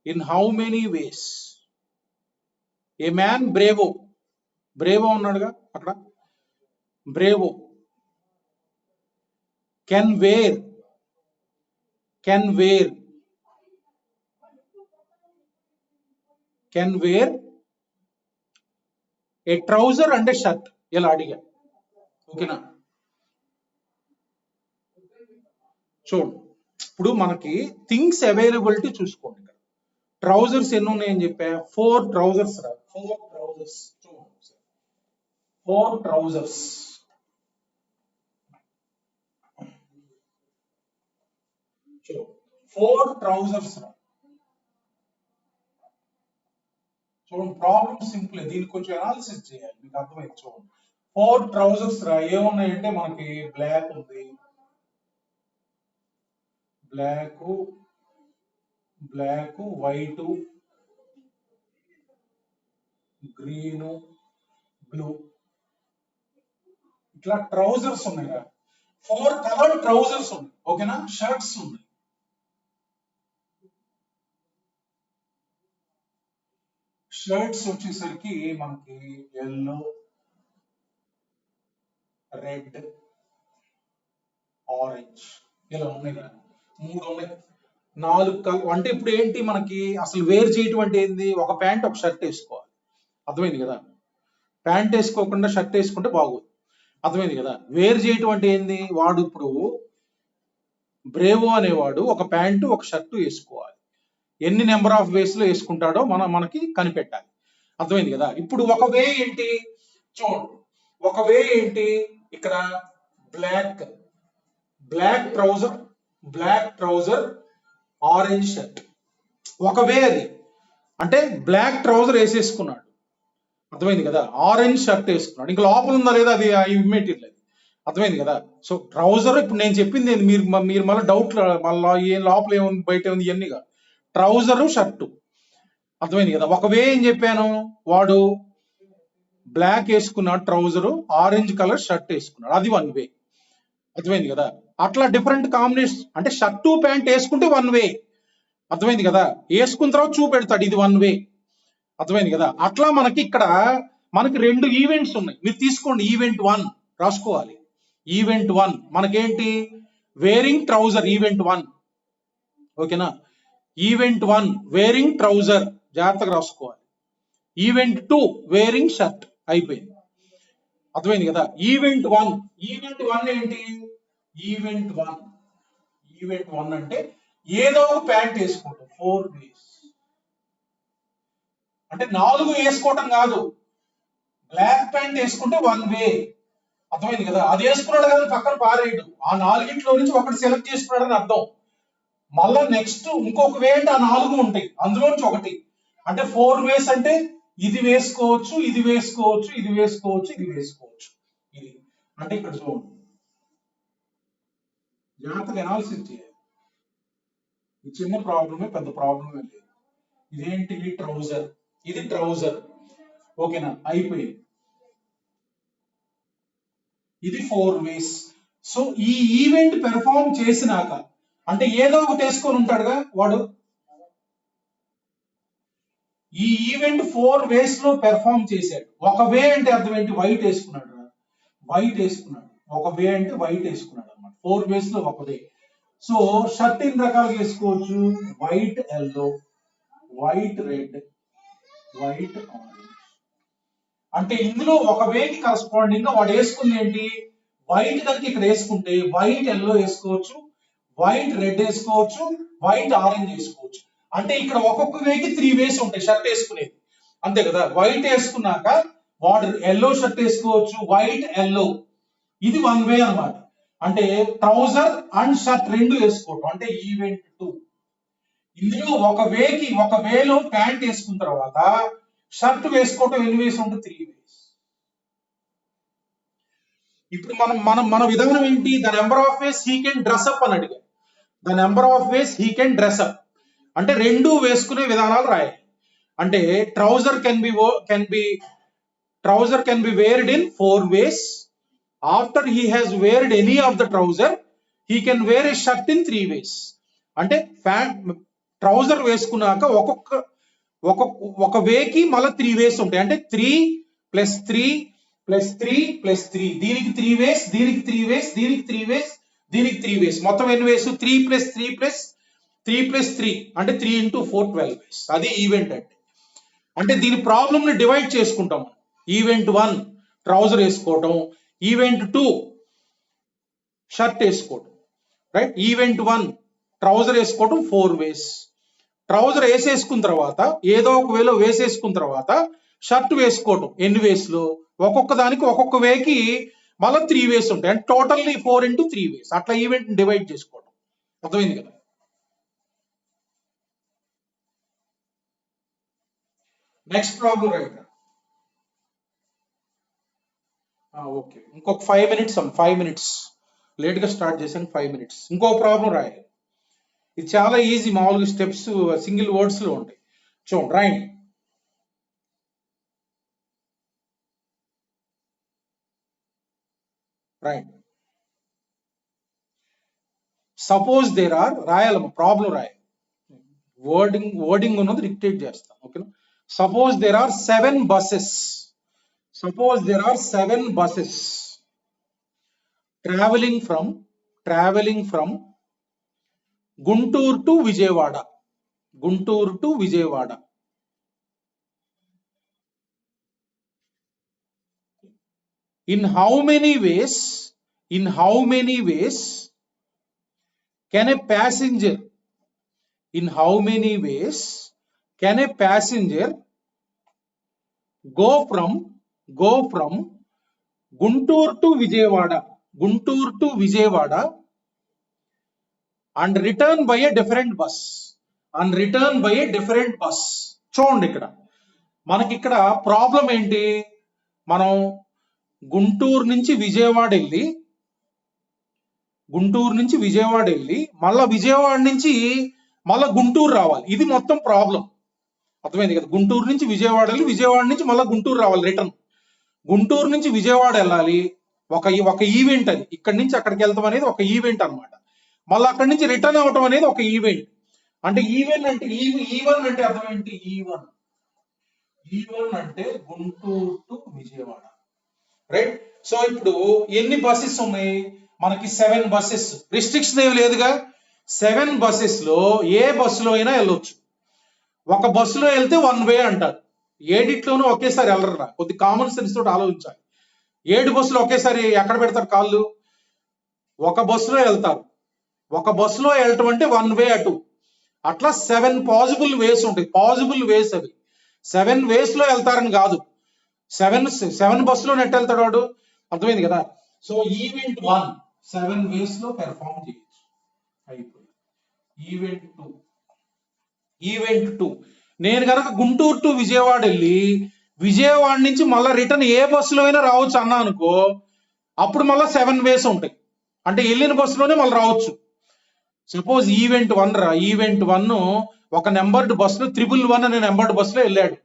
In how many ways? A man bravo ఉన్నాడుగా అక్కడ, bravo can wear a trouser and a shirt. ఇలా అడిగా, ఓకేనా? చూడండి, ఇప్పుడు మనకి థింగ్స్ అవైలబిలిటీ చూసుకోండి. ఇక్కడ ట్రౌజర్స్ ఎన్ని ఉన్నాయని చెప్పా, 4 trousers రా, 4 trousers. చూడండి, 4 trousers. చూడండి, 4 trousers రా. చూడండి, ప్రాబ్లం సింపుల్, దీనికి కొంచెం అనాలిసిస్ చేయాలి, మీకు అర్థమైంది. చూడండి, 4 trousers రా. ఏమున్నాయంటే మనకి బ్లాక్ ఉంది, బ్లాక్ వైట్, గ్రీన్, బ్లూ, ఇట్లా ట్రౌజర్స్ ఉన్నాయి. 4 కలర్ ట్రౌజర్స్ ఉన్నాయి, ఓకేనా? షర్ట్స్ ఉన్నాయి. షర్ట్స్ వచ్చేసరికి మనకి ఎల్లో, రెడ్, ఆరెంజ్ ఇలా ఉన్నాయి కదా, 3 ఉన్నాయి. 4 కలర్ అంటే ఇప్పుడు ఏంటి మనకి అసలు వేర్ చేయటం అంటే ఏంది, ఒక ప్యాంట్ ఒక షర్ట్ వేసుకోవాలి, అర్థమైంది కదా? ప్యాంట్ వేసుకోకుండా షర్ట్ వేసుకుంటే బాగోదు, అర్థమైంది కదా? వేర్ చేయటం అంటే ఏంది, వాడు ఇప్పుడు బ్రేవో అనేవాడు ఒక ప్యాంటు ఒక షర్టు వేసుకోవాలి, ఎన్ని నెంబర్ ఆఫ్ వేస్ లో వేసుకుంటాడో మనకి కనిపెట్టాలి, అర్థమైంది కదా? ఇప్పుడు ఒక వే ఏంటి చూడండి, ఒక వే ఏంటి, ఇక్కడ బ్లాక్ ట్రౌజర్ ఆరెంజ్ షర్ట్, ఒక వే అది. అంటే బ్లాక్ ట్రౌజర్ వేసేసుకున్నాడు, అర్థమైంది కదా? ఆరెంజ్ షర్ట్ వేసుకున్నాడు, ఇంకా లోపల ఉందా లేదా అది ఇమ్మీడియట్ అది, అర్థమైంది కదా? సో ట్రౌజర్ ఇప్పుడు నేను చెప్పింది మీరు మళ్ళీ డౌట్, మళ్ళీ ఏం లోపల ఏముంది బయట ఉంది ఇవన్నీగా, ట్రౌజరు షర్టు, అర్థమైంది కదా? ఒక వే ఏం చెప్పాను, వాడు బ్లాక్ వేసుకున్నాడు ట్రౌజరు, ఆరెంజ్ కలర్ షర్ట్ వేసుకున్నాడు, అది 1 వే, అర్థమైంది కదా? అట్లా డిఫరెంట్ కాంబినేషన్, అంటే షర్టు ప్యాంట్ వేసుకుంటే 1 వే, అర్థమైంది కదా? వేసుకున్న తర్వాత చూపెడతాడు ఇది 1 వే, అర్థమైంది కదా? అట్లా మనకి ఇక్కడ మనకి 2 ఈవెంట్స్ ఉన్నాయి, మీరు తీసుకోండి. ఈవెంట్ 1 రాసుకోవాలి. ఈవెంట్ 1 మనకేంటి, వేరింగ్ ట్రౌజర్, ఈవెంట్ 1, ఓకేనా? ఈవెంట్ 1 వేరింగ్ ట్రౌజర్, జాగ్రత్తగా రాసుకోవాలి. ఈవెంట్ 2 వేరింగ్ షర్ట్, అయిపోయింది, అర్థమైంది కదా? ఈవెంట్ 1 ఏంటి, ఈవెంట్ 1 అంటే ఏదో ఒక ప్యాంట్ వేసుకుంటాం, 4 వేస్, అంటే 4 వేసుకోవటం కాదు, బ్లాక్ ప్యాంట్ వేసుకుంటే 1 వే, అర్థమైంది కదా? అది వేసుకున్నాడు కదా పక్కన పారేయడు, ఆ 4 నుంచి ఒకటి సెలెక్ట్ చేసుకున్నాడు అని అర్థం. మళ్ళా నెక్స్ట్ ఇంకొక వే అంటే ఆ 4 ఉంటాయి, అందులోంచి ఒకటి, అంటే 4 వేస్ అంటే ఇది వేసుకోవచ్చు, ఇది వేసుకోవచ్చు, ఇది వేసుకోవచ్చు, ఇది వేసుకోవచ్చు, ఇది అంటే ఇక్కడ చూడండి, జాగ్రత్తగా అనాలిసిస్ చేయాలి. ఈ చిన్న ప్రాబ్లమే, పెద్ద ప్రాబ్లమే లేదు. ఇదేంటి, ట్రౌజర్, ఇది ట్రౌజర్, ఓకేనా? అయిపోయింది, ఇది 4 వేస్. సో ఈ ఈవెంట్ పెర్ఫార్మ్ చేసినాక, అంటే ఏదో ఒకటి వేసుకొని ఉంటాడుగా వాడు, ఈ ఈవెంట్ 4 వేస్ లో పెర్ఫామ్ చేశాడు. ఒక వే అంటే అర్థం ఏంటి? వైట్ వేసుకున్నాడు రా, వైట్ వేసుకున్నాడు. ఒక వే అంటే వైట్ వేసుకున్నాడు అనమాట. 4 వేస్ లో ఒక వే. సో షర్ట్ ఎన్ని రకాలుగా వేసుకోవచ్చు? White yellow, white red, white orange. అంటే ఇందులో ఒక వేకి కరస్పాండింగ్ గా వాడు వేసుకుంది ఏంటి? వైట్ కనుక ఇక్కడ వేసుకుంటే వైట్ ఎల్లో వేసుకోవచ్చు, వైట్ రెడ్ వేసుకోవచ్చు, వైట్ ఆరెంజ్ వేసుకోవచ్చు. అంటే ఇక్కడ ఒక్కొక్క వేకి 3 వేస్ ఉంటాయి షర్ట్ వేసుకునేది, అంతే కదా. వైట్ వేసుకున్నాక వాడు ఎల్లో షర్ట్ వేసుకోవచ్చు, వైట్ ఎల్లో, ఇది 1 వే అన్నమాట. అంటే ట్రౌజర్ అండ్ షర్ట్ రెండు వేసుకోవటం అంటే ఈవెంట్ 2. ఇందులో ఒక వేలో ప్యాంట్ వేసుకున్న తర్వాత షర్ట్ వేసుకోవటం ఎన్ని వేస్ ఉంటుంది? 3 వేస్. ఇప్పుడు మన విధానం ఏంటి? The number of ways he can dress up అని అడిగా. The number of ways he can dress up అంటే రెండు వేసుకునే విధానాలు రాయాలి. అంటే trouser can be weared in 4 ways. After he has weared any of the trouser, he can wear a shirt in 3 ways. అంటే ట్రౌజర్ వేసుకున్నాక ఒక వేకి మళ్ళీ 3 వేస్ ఉంటాయి. అంటే 3 + 3 + 3 + 3, దీనికి 3 వేస్, దీనికి 3 వేస్, దీనికి 3 వేస్, దీనికి 3 వేస్. మొత్తం ఎన్ని వేస్? 3 + 3 + 3 + 3 అంటే 3 × 4 12 వేస్. అది ఈవెంట్ అంటే దీని ప్రాబ్లమ్ ని డివైడ్ చేసుకుంటాం. ఈవెంట్ 1 ట్రౌజర్ వేసుకోవటం, ఈవెంట్ 2 షర్ట్ వేసుకోవటం, రైట్. ఈవెంట్ 1 ట్రౌజర్ వేసుకోవటం 4 వేస్. ట్రౌజర్ వేసేసుకున్న తర్వాత ఏదో ఒక వేలో వేసేసుకున్న తర్వాత షర్ట్ వేసుకోవటం ఎన్ని వేస్ లో? ఒక్కొక్క దానికి ఒక్కొక్క వేకి మళ్ళీ 3 వేస్ ఉంటాయి. అంటే టోటల్లీ 4 × 3 వేస్. అట్లా ఈవెంట్ డివైడ్ చేసుకోవటం. అర్థమైంది కదా? Next problem right. ఓకే, ఇంకొక 5 minutes 5 minutes లేట్ గా స్టార్ట్ చేశాను. 5 minutes ఇంకో ప్రాబ్లం రాయాలి. ఇది చాలా ఈజీ, మామూలుగా స్టెప్స్ సింగిల్ వర్డ్స్ లో ఉంటాయి. చూడండి, రాయండి. రాయండి. సపోజ్ దేర్ ఆర్, రాయాలమ్మా, ప్రాబ్లం రాయాలి. వర్డింగ్ ఉన్నది డిక్టేట్ చేస్తాం, ఓకేనా. Suppose there are 7 buses. Suppose there are 7 buses traveling from Guntur to Vijayawada. Guntur to Vijayawada. In how many ways can a passenger go from Guntur to Vijayawada and return by a different bus. చూడండి, ఇక్కడ మనకి ఇక్కడ ప్రాబ్లం ఏంటి? మనం గుంటూరు నుంచి విజయవాడ వెళ్ళి మళ్ళా విజయవాడ నుంచి మళ్ళా గుంటూరు రావాలి. ఇది మొత్తం ప్రాబ్లం. అర్థమైంది కదా? గుంటూరు నుంచి విజయవాడ వెళ్ళి విజయవాడ నుంచి మళ్ళీ గుంటూరు రావాలి రిటర్న్. గుంటూరు నుంచి విజయవాడ వెళ్ళాలి, ఒక ఈవెంట్. అది ఇక్కడి నుంచి అక్కడికి వెళ్తాం అనేది ఒక ఈవెంట్ అనమాట. మళ్ళీ అక్కడి నుంచి రిటర్న్ అవటం అనేది ఒక ఈవెంట్. అంటే ఈవెంట్ అంటే ఈవెన్ అంటే అర్థం ఏంటి? ఈవెన్ అంటే Guntur to Vijayawada, right. So ఇప్పుడు ఎన్ని బస్సెస్ ఉన్నాయి మనకి? 7 buses. రిస్ట్రిక్షన్ ఏమి లేదుగా. 7 buses లో ఏ బస్సులో అయినా వెళ్ళొచ్చు. ఒక బస్సులో వెళ్తే 1 way అంటారు. ఏడిట్లోనూ ఒకేసారి వెళ్ళరా, కొద్ది కామన్ సెన్స్ తోటి ఆలోచించాలి. 7 బస్సులు ఒకేసారి ఎక్కడ పెడతారు కాళ్ళు? ఒక బస్సులో వెళ్తారు. ఒక బస్సులో వెళ్ళటం అంటే 1 way అటు. అట్లా 7 పాసిబుల్ వేస్ ఉంటాయి. పాసిబుల్ వేస్ అవి. 7 ways లో వెళ్తారని కాదు. 7 బస్సులో నెట్ వెళ్తాడు వాడు. అర్థమైంది కదా? సో ఈవెంట్ 1 7 ways లో పెర్ఫామ్ చేయొచ్చు. అయిపోయింది. ఈవెంట్ 2 నేను కనుక గుంటూరు టు విజయవాడ వెళ్ళి విజయవాడ నుంచి మళ్ళీ రిటర్న్ ఏ బస్సులో అయినా రావచ్చు అన్నా అనుకో, అప్పుడు మళ్ళీ 7 ways ఉంటాయి. అంటే వెళ్ళిన బస్సులోనే మళ్ళీ రావచ్చు. సపోజ్ ఈవెంట్ 1 రా. ఈవెంట్ 1 ఒక నెంబర్డ్ బస్సులో 111 అనే నెంబర్డ్ బస్సులో వెళ్ళాడు.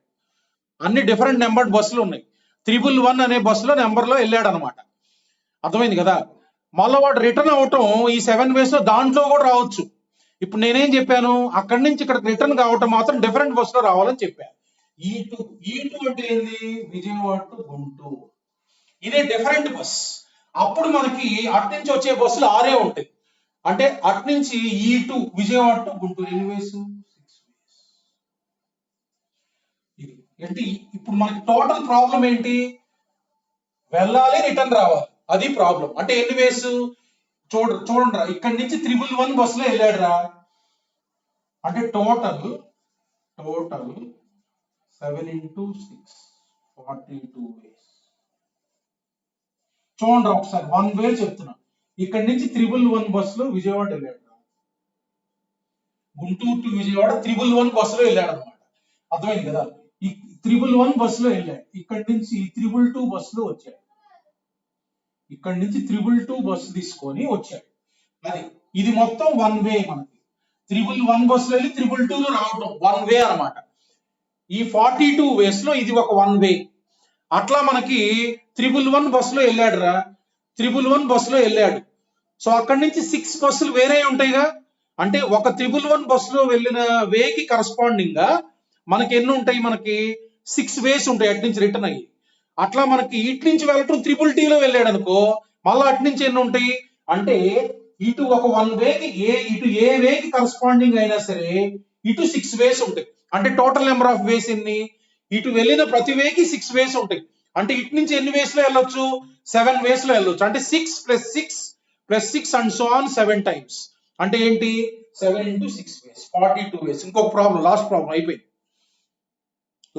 అన్ని డిఫరెంట్ నెంబర్డ్ బస్సులు ఉన్నాయి. 111 అనే బస్సులో నెంబర్లో వెళ్ళాడు అనమాట. అర్థమైంది కదా? మళ్ళీ వాడు రిటర్న్ అవటం ఈ 7 ways లో దాంట్లో కూడా రావచ్చు. ఇప్పుడు నేనేం చెప్పాను? అక్కడి నుంచి ఇక్కడ రిటర్న్ కావటం మాత్రం డిఫరెంట్ బస్సులో రావాలని చెప్పాను. ఈ2 అంటే ఏంది, విజయవాడ టు గుంటూరు. ఇదే డిఫరెంట్ బస్. అప్పుడు మనకి అటు నుంచి వచ్చే బస్సులు 6 ఉంటాయి. అంటే అటు నుంచి ఈ2 విజయవాడ టు గుంటూరు ఎన్ని వేస్, 6 వేస్. ఇది అంటే ఇప్పుడు మనకి టోటల్ ప్రాబ్లం ఏంటి, వెళ్ళాలి రిటర్న్ రావాలి, అది ప్రాబ్లం. అంటే ఎన్ని వేస్ చూడండి రా, ఇక్కడి నుంచి 111 బస్సులో వెళ్ళాడు రా. అంటే టోటల్ 7 into 6 42 వేస్. చూడండి ఒకసారి 1 వే చెప్తున్నా. ఇక్కడి నుంచి 111 బస్సులో విజయవాడ వెళ్ళాడు, గుంటూరు టు విజయవాడ 111 బస్సులో వెళ్ళాడు అనమాట. అర్థమైంది కదా. ఈ 111 బస్సులో వెళ్ళాడు, ఇక్కడి నుంచి 222 బస్సులో వచ్చాడు. ఇక్కడి నుంచి 222 బస్సు తీసుకొని వచ్చాడు. అది ఇది మొత్తం 1 వే. మనకి 111 బస్సులో వెళ్ళి 222లో రావటం 1 వే అనమాట. ఈ 42 వేస్ లో ఇది ఒక 1 వే. అట్లా మనకి 111 బస్సులో వెళ్ళాడు రా, 111 బస్సులో వెళ్ళాడు. సో అక్కడి నుంచి 6 బస్సులు వేరే ఉంటాయిగా. అంటే ఒక 111 బస్సులో వెళ్ళిన వేకి కరస్పాండింగ్ గా మనకి ఎన్ని ఉంటాయి, మనకి 6 వేస్ ఉంటాయి అటు నుంచి రిటర్న్ అయ్యి. అట్లా మనకి ఇటు నుంచి వెళ్ళటం 322లో వెళ్ళాడు అనుకో, మళ్ళీ అటు నుంచి ఎన్ని ఉంటాయి అంటే ఇటు ఒక 1 వేకి ఇటు ఏ వేకి కరస్పాండింగ్ అయినా సరే ఇటు 6 వేస్ ఉంటాయి. అంటే టోటల్ నెంబర్ ఆఫ్ వేస్ ఎన్ని, ఇటు వెళ్ళిన ప్రతి వేకి 6 వేస్ ఉంటాయి. అంటే ఇటు నుంచి ఎన్ని వేస్ లో వెళ్ళొచ్చు, 7 వేస్ లో వెళ్ళొచ్చు. అంటే 6 + 6 అండ్ సో ఆన్ 7 టైమ్స్. అంటే ఏంటి, 7 into 6 వేస్ 42 వేస్. ఇంకొక ప్రాబ్లం, లాస్ట్ ప్రాబ్లం అయిపోయింది.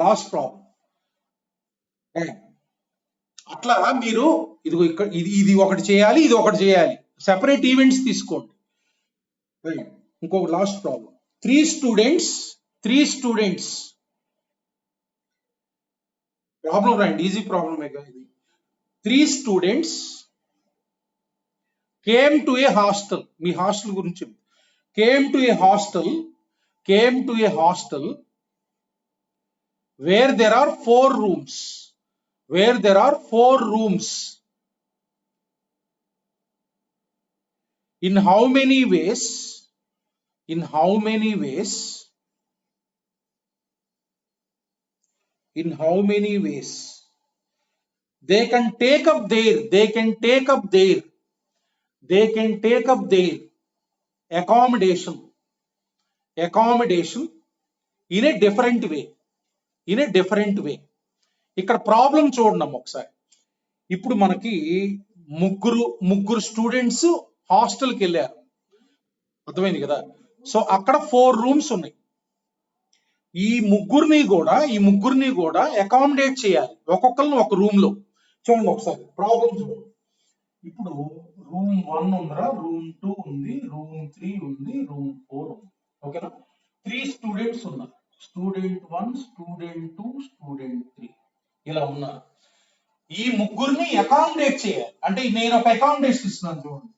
Last problem. అట్లా మీరు ఇదిగో ఇక్కడ ఇది ఒకటి చేయాలి, ఇది ఒకటి చేయాలి, సెపరేట్ ఈవెంట్స్ తీసుకోండి. ఇంకొక లాస్ట్ ప్రాబ్లం. 3 స్టూడెంట్స్ ప్రాబ్లం రాయండి, ఈజీ ప్రాబ్లమే కదా ఇది. 3 students came to a hostel. మీ హాస్టల్ గురించి, came to a hostel where there are 4 rooms. In how many ways they can take up their accommodation in a different way. ఇక్కడ ప్రాబ్లం చూడండి ఒకసారి. ఇప్పుడు మనకి ముగ్గురు స్టూడెంట్స్ హాస్టల్కి వెళ్ళారు, అర్థమైంది కదా. సో అక్కడ 4 రూమ్స్ ఉన్నాయి. ఈ ముగ్గురిని కూడా అకామిడేట్ చేయాలి, ఒక్కొక్కరిని ఒక రూమ్ లో. చూడండి ఒకసారి ప్రాబ్లం చూడండి. ఇప్పుడు రూమ్ 1 ఉందిరా, రూమ్ 2 ఉంది, రూమ్ 3 ఉంది, రూమ్ 4 ఉంది. ఓకేనా. 3 స్టూడెంట్స్ ఉన్నారు, స్టూడెంట్ 1, స్టూడెంట్ 2, స్టూడెంట్ 3 ఇలా ఉన్నారు. ఈ ముగ్గురిని అకామిడేట్ చేయాలి. అంటే నేను ఒక అకామిడేషన్ ఇస్తున్నాను చూడండి.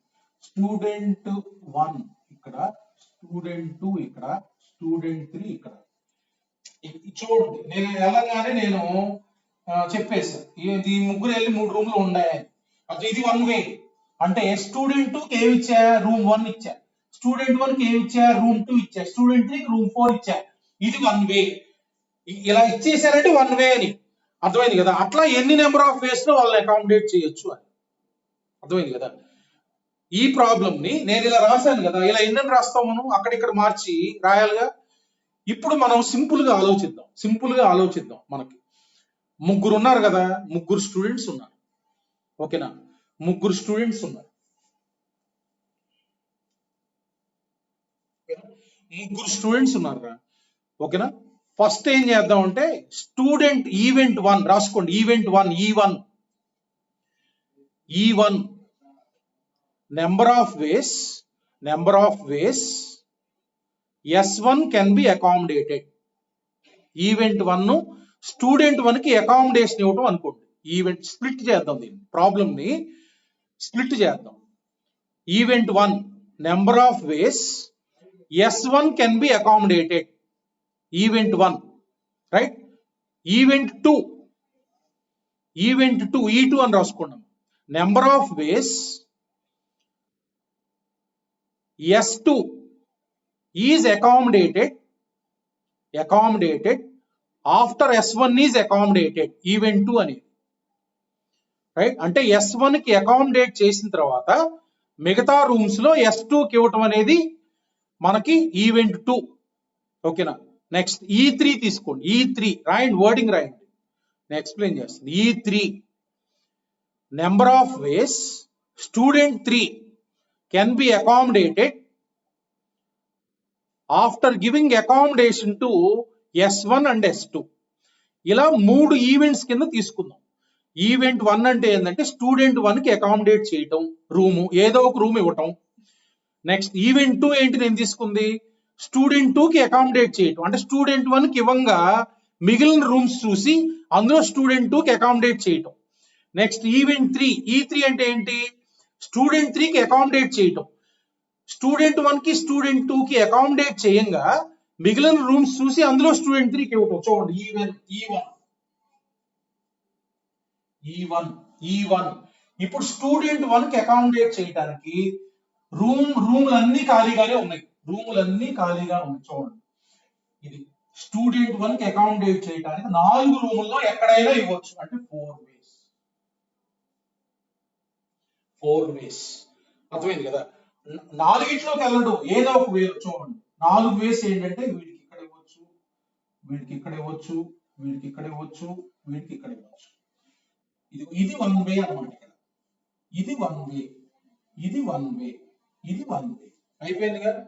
స్టూడెంట్ 1 ఇక్కడ, స్టూడెంట్ 2 ఇక్కడ, స్టూడెంట్ 3 ఇక్కడ. చూడండి నేను వెళ్ళగానే నేను చెప్పేసాను ఈ ముగ్గురు వెళ్ళి 3 రూమ్లు ఉన్నాయని. ఇది 1 వే. అంటే స్టూడెంట్ 2కి ఏమి ఇచ్చా, రూమ్ 1 ఇచ్చా. స్టూడెంట్ 1కి ఏమి ఇచ్చా, రూమ్ 2 ఇచ్చా. స్టూడెంట్ 3కి రూమ్ 4 ఇచ్చా. ఇది 1 వే. ఇలా ఇచ్చేసారంటే 1 వే అని అర్థమైంది కదా. అట్లా ఎన్ని నెంబర్ ఆఫ్ వేస్ లో వాళ్ళని అకామిడేట్ చేయొచ్చు అని అర్థమైంది కదా. ఈ ప్రాబ్లం ని నేను ఇలా రాశాను కదా, ఇలా ఎన్ని రాస్తాం మనం, అక్కడిక్కడ మార్చి రాయాలిగా. ఇప్పుడు మనం సింపుల్ గా ఆలోచిద్దాం. మనకి ముగ్గురు ఉన్నారు కదా, ముగ్గురు స్టూడెంట్స్ ఉన్నారు. ఓకేనా, ముగ్గురు స్టూడెంట్స్ ఉన్నారు. రా. ఓకేనా. ఫస్ట్ ఏం చేద్దాం అంటే స్టూడెంట్ ఈవెంట్ 1 రాసుకోండి. Event 1 E1 number of ways S1 can be accommodated. Event 1 student 1కి అకామిడేషన్ ఇవ్వటం అనుకోండి. ఈవెంట్ స్ప్లిట్ చేద్దాం, దీన్ని ప్రాబ్లం ని స్ప్లిట్ చేద్దాం. Event 1 number of ways S1 can be accommodated. Event 1 right. Event 2 E2 అని రాసుకున్నాం. Number of ways S2 is accommodated after S1 is accommodated event 2 అనేది, రైట్. అంటే S1 కి అకామిడేట్ చేసిన తర్వాత మిగతా రూమ్స్ లో S2 కి ఇవ్వటం అనేది మనకి ఈవెంట్ 2. ఓకేనా. నెక్స్ట్ E3 తీసుకోండి. E3 రాయండి, వర్డింగ్ రాయండి, నేను ఎక్స్ప్లెయిన్ చేస్తాను. E3 number of ways student 3 can be accommodated after giving accommodation to S1 and S2. ఇలా 3 ఈవెంట్స్ కింద తీసుకుందాం. ఈవెంట్ 1 అంటే ఏంటంటే స్టూడెంట్ 1 కి అకామిడేట్ చేయటం, రూము ఏదో ఒక రూమ్ ఇవ్వటం. నెక్స్ట్ ఈవెంట్ 2 ఏంటి నేను తీసుకుంది, స్టూడెంట్ 2 కి అకామిడేట్ చేయటం. అంటే స్టూడెంట్ 1 కి ఇవ్వంగా మిగిలిన రూమ్స్ చూసి అందులో స్టూడెంట్ 2 కి అకామిడేట్ చేయటం. నెక్స్ట్ ఈవెంట్ 3, E3 అంటే ఏంటి, స్టూడెంట్ 3 కి అకామిడేట్ చేయటం. స్టూడెంట్ 1 కి స్టూడెంట్ 2 కి అకామిడేట్ చేయంగా మిగిలిన రూమ్స్ చూసి అందులో స్టూడెంట్ 3 కి ఇవ్వటం. చూడండి E1. ఇప్పుడు స్టూడెంట్ 1 కి అకామిడేట్ చేయడానికి రూములన్నీ ఖాళీగానే ఉన్నాయి. చూడండి, ఇది స్టూడెంట్ 1 కి అకామిడేట్ చేయడానికి 4 రూముల్లో ఎక్కడైనా ఇవ్వచ్చు. అంటే 4 వేస్. అర్థమైంది కదా. 4గిట్లోకి వెళ్ళడు, ఏదో ఒక వే. చూడండి 4 వేస్ ఏంటంటే వీడికి ఇక్కడ ఇవ్వచ్చు, వీడికి ఇక్కడ ఇవ్వచ్చు, వీడికి ఇక్కడ ఇవ్వచ్చు, వీడికి ఇక్కడ ఇవ్వచ్చు. ఇది 1 వే అన్నమాట. ఇక్కడ ఇది 1 వే, ఇది 1 వే, ఇది 1 వే. అయిపోయింది కదా,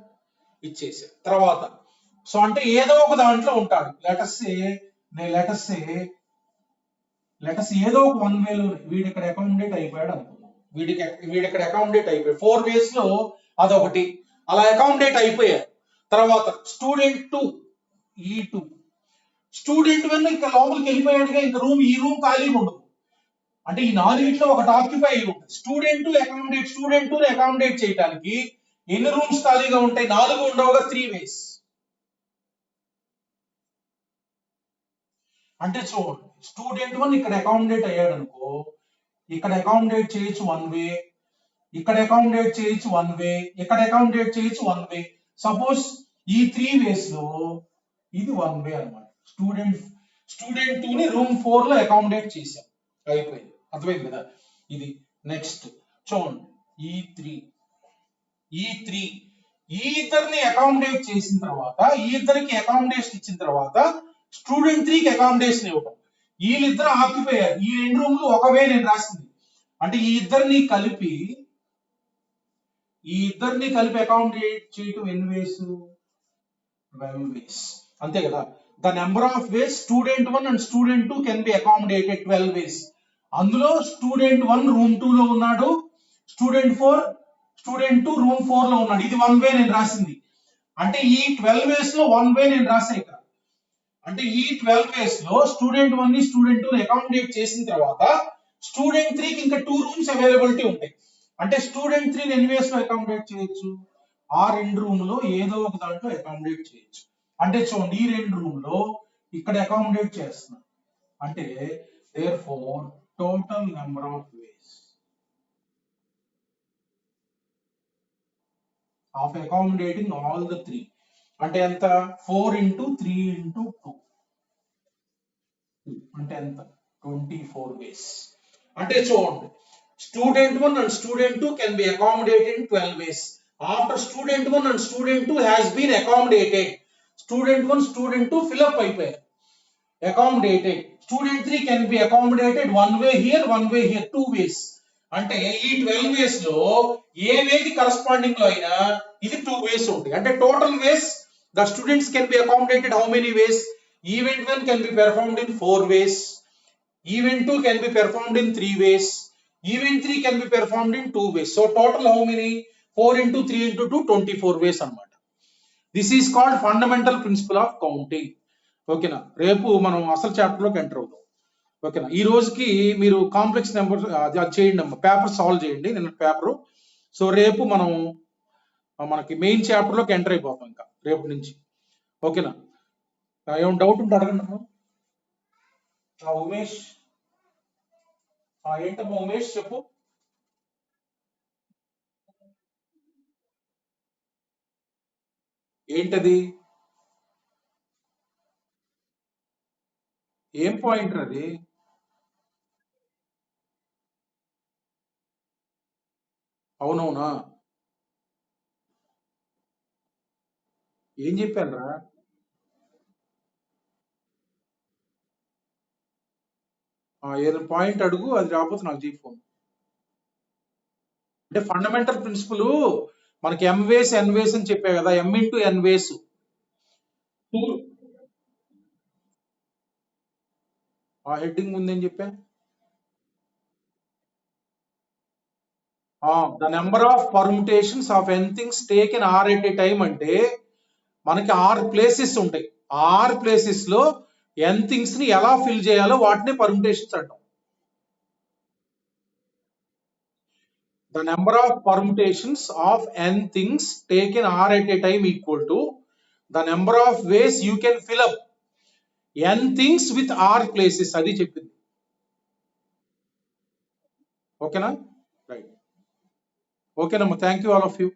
ఇచ్చేసా. తర్వాత సో అంటే ఏదో ఒక దాంట్లో ఉంటాడు. లెటస్ ఏదో ఒక 1 వేలో వీడి ఇక్కడ అకామిడేట్ అయిపోయాడు అనుకుందాం. వీడి ఇక్కడ అకామిడేట్ అయిపోయాడు. 4 వేస్ లో అదొకటి అలా అకామిడేట్ అయిపోయారు. తర్వాత స్టూడెంట్ 2 E2, స్టూడెంట్ 1 ఇంకా లోపలికి వెళ్ళిపోయాడుగా, ఇంకా ఈ రూమ్ ఖాళీగా ఉండదు. అంటే ఈ 4గిట్లో ఒకటి ఆక్యుపై అయి ఉంటుంది. స్టూడెంట్ 2 ని అకామిడేట్ చేయడానికి ఎన్ని రూమ్స్ ఖాళీగా ఉంటాయి, 4 ఉండవుగా, 3 వేస్. అంటే చూడండి స్టూడెంట్ 1 ఇక్కడ అకామిడేట్ అయ్యాడు అనుకో, ఇక్కడ అకామిడేట్ చేయొచ్చు 1 వే, ఇక్కడ అకామిడేట్ చేయొచ్చు 1 వే, ఇక్కడ అకామిడేట్ చేయొచ్చు 1 వే. సపోజ్ ఈ 3 వేస్ లో ఇది 1 వే అన్నమాట. స్టూడెంట్ 2 ని రూమ్ 4 లో అకామిడేట్ చేశాం, అయిపోయింది. అర్థమైంది కదా. ఇది నెక్స్ట్ చూడండి E3 ఈ ఇద్దరిని అకామిడేట్ చేసిన తర్వాత, ఈ ఇద్దరికి అకామిడేషన్ ఇచ్చిన తర్వాత స్టూడెంట్ 3 కి అకామిడేషన్ ఇవ్వటం. వీళ్ళిద్దరు ఆక్యుపై అయ్యారు. ఈ 2 రూమ్లు ఒక వే నేను రాసింది. అంటే ఈ ఇద్దరిని కలిపి అకామిడేట్ చేయటం ఎన్ని వేస్, 12 వేస్. అంతే కదా. The number of ways student 1 and student 2 can be accommodated 12 వేస్. అందులో స్టూడెంట్ 1 రూమ్ 2 లో ఉన్నాడు, స్టూడెంట్ 2 రూమ్ 4 లో ఉన్నాడు. ఇది 1 వే నేను రాసింది. అంటే ఈ 12 వేస్ లో 1 వే నేను రాసా ఇక్కడ. అంటే ఈ 12 వేస్ లో స్టూడెంట్ 1 ని స్టూడెంట్ 2 ని అకామిడేట్ చేసిన తర్వాత స్టూడెంట్ 3 కి ఇంకా 2 రూమ్స్ అవైలబిలిటీ ఉంటాయి. అంటే స్టూడెంట్ 3 ని ఎన్ని వేస్ లో అకామిడేట్ చేయొచ్చు, ఆ 2 రూమ్ లో ఏదో ఒక దాంట్లో అకామిడేట్ చేయొచ్చు. అంటే చూడండి ఈ 2 రూమ్ లో ఇక్కడ అకామిడేట్ చేస్తున్నా. అంటే therefore total number of ways of accommodating all the 3 అంటే ఎంత, 4 into 3 into 2 అంటే ఎంత, 24 ways. అంటే చూడండి student 1 and student 2 can be accommodated in 12 ways. After student 1 and student 2 has been accommodated, student 1 student 2 fill up అయిపోయారు, accommodated. Student 3 can be accommodated 1 way here, 1 way here, 2 ways. అంటే ఈ 12 ways లో ఏ వేకి కరస్పాండింగ్ లో అయినా ఇది 2 ways ఉంటాయి. అంటే total ways the students can be accommodated how many ways, event 1 can be performed in 4 ways, event 2 can be performed in 3 ways, event 3 can be performed in 2 ways. So total how many, 4 into 3 into 2, 24 ways అన్నమాట. This is called fundamental principle of counting. ఓకేనా. రేపు మనం అసలు చాప్టర్ లోకి ఎంటర్ అవుతాం. ఓకేనా. ఈ రోజుకి మీరు కాంప్లెక్స్ నెంబర్ చేయండి అమ్మా, పేపర్ సాల్వ్ చేయండి, నిన్న పేపర్. సో రేపు మనకి మెయిన్ చాప్టర్ లోకి ఎంటర్ అయిపోతాం ఇంకా రేపు నుంచి. ఓకేనా. ఏమైనా డౌట్ ఉంటే అడగండి అమ్మా. ఉమేష్, ఏంటమ్మా ఉమేష్ చెప్పు. ఏంటది, ఏం పాయింటర్ అది? అవునవునా? ఏం చెప్పాను రా? ఏదైనా పాయింట్ అడుగు, అది రాకపోతే నాకు చెప్పు ఫోన్. అంటే ఫండమెంటల్ ప్రిన్సిపల్ మనకి ఎం వేస్ ఎన్ వేస్ అని చెప్పా కదా, ఎం ఇంటూ ఎన్ వేస్. ఆ హెడ్డింగ్ ఉందని చెప్పా. The number of permutations of n things taken r at a time అంటే మనకి 6 ప్లేసెస్ ఉంటాయి. ఆ 6 ప్లేసెస్ లో ఎన్ థింగ్స్ ని ఎలా ఫిల్ చేయాలో వాటిని పర్ముటేషన్స్ అంటాం. The number of permutations of n things taken r at a time equal to the number of ways you can fill up n things with r places. అది చెప్పింది. ఓకేనా? రైట్. ఓకేనమ్మా, thank you all of you.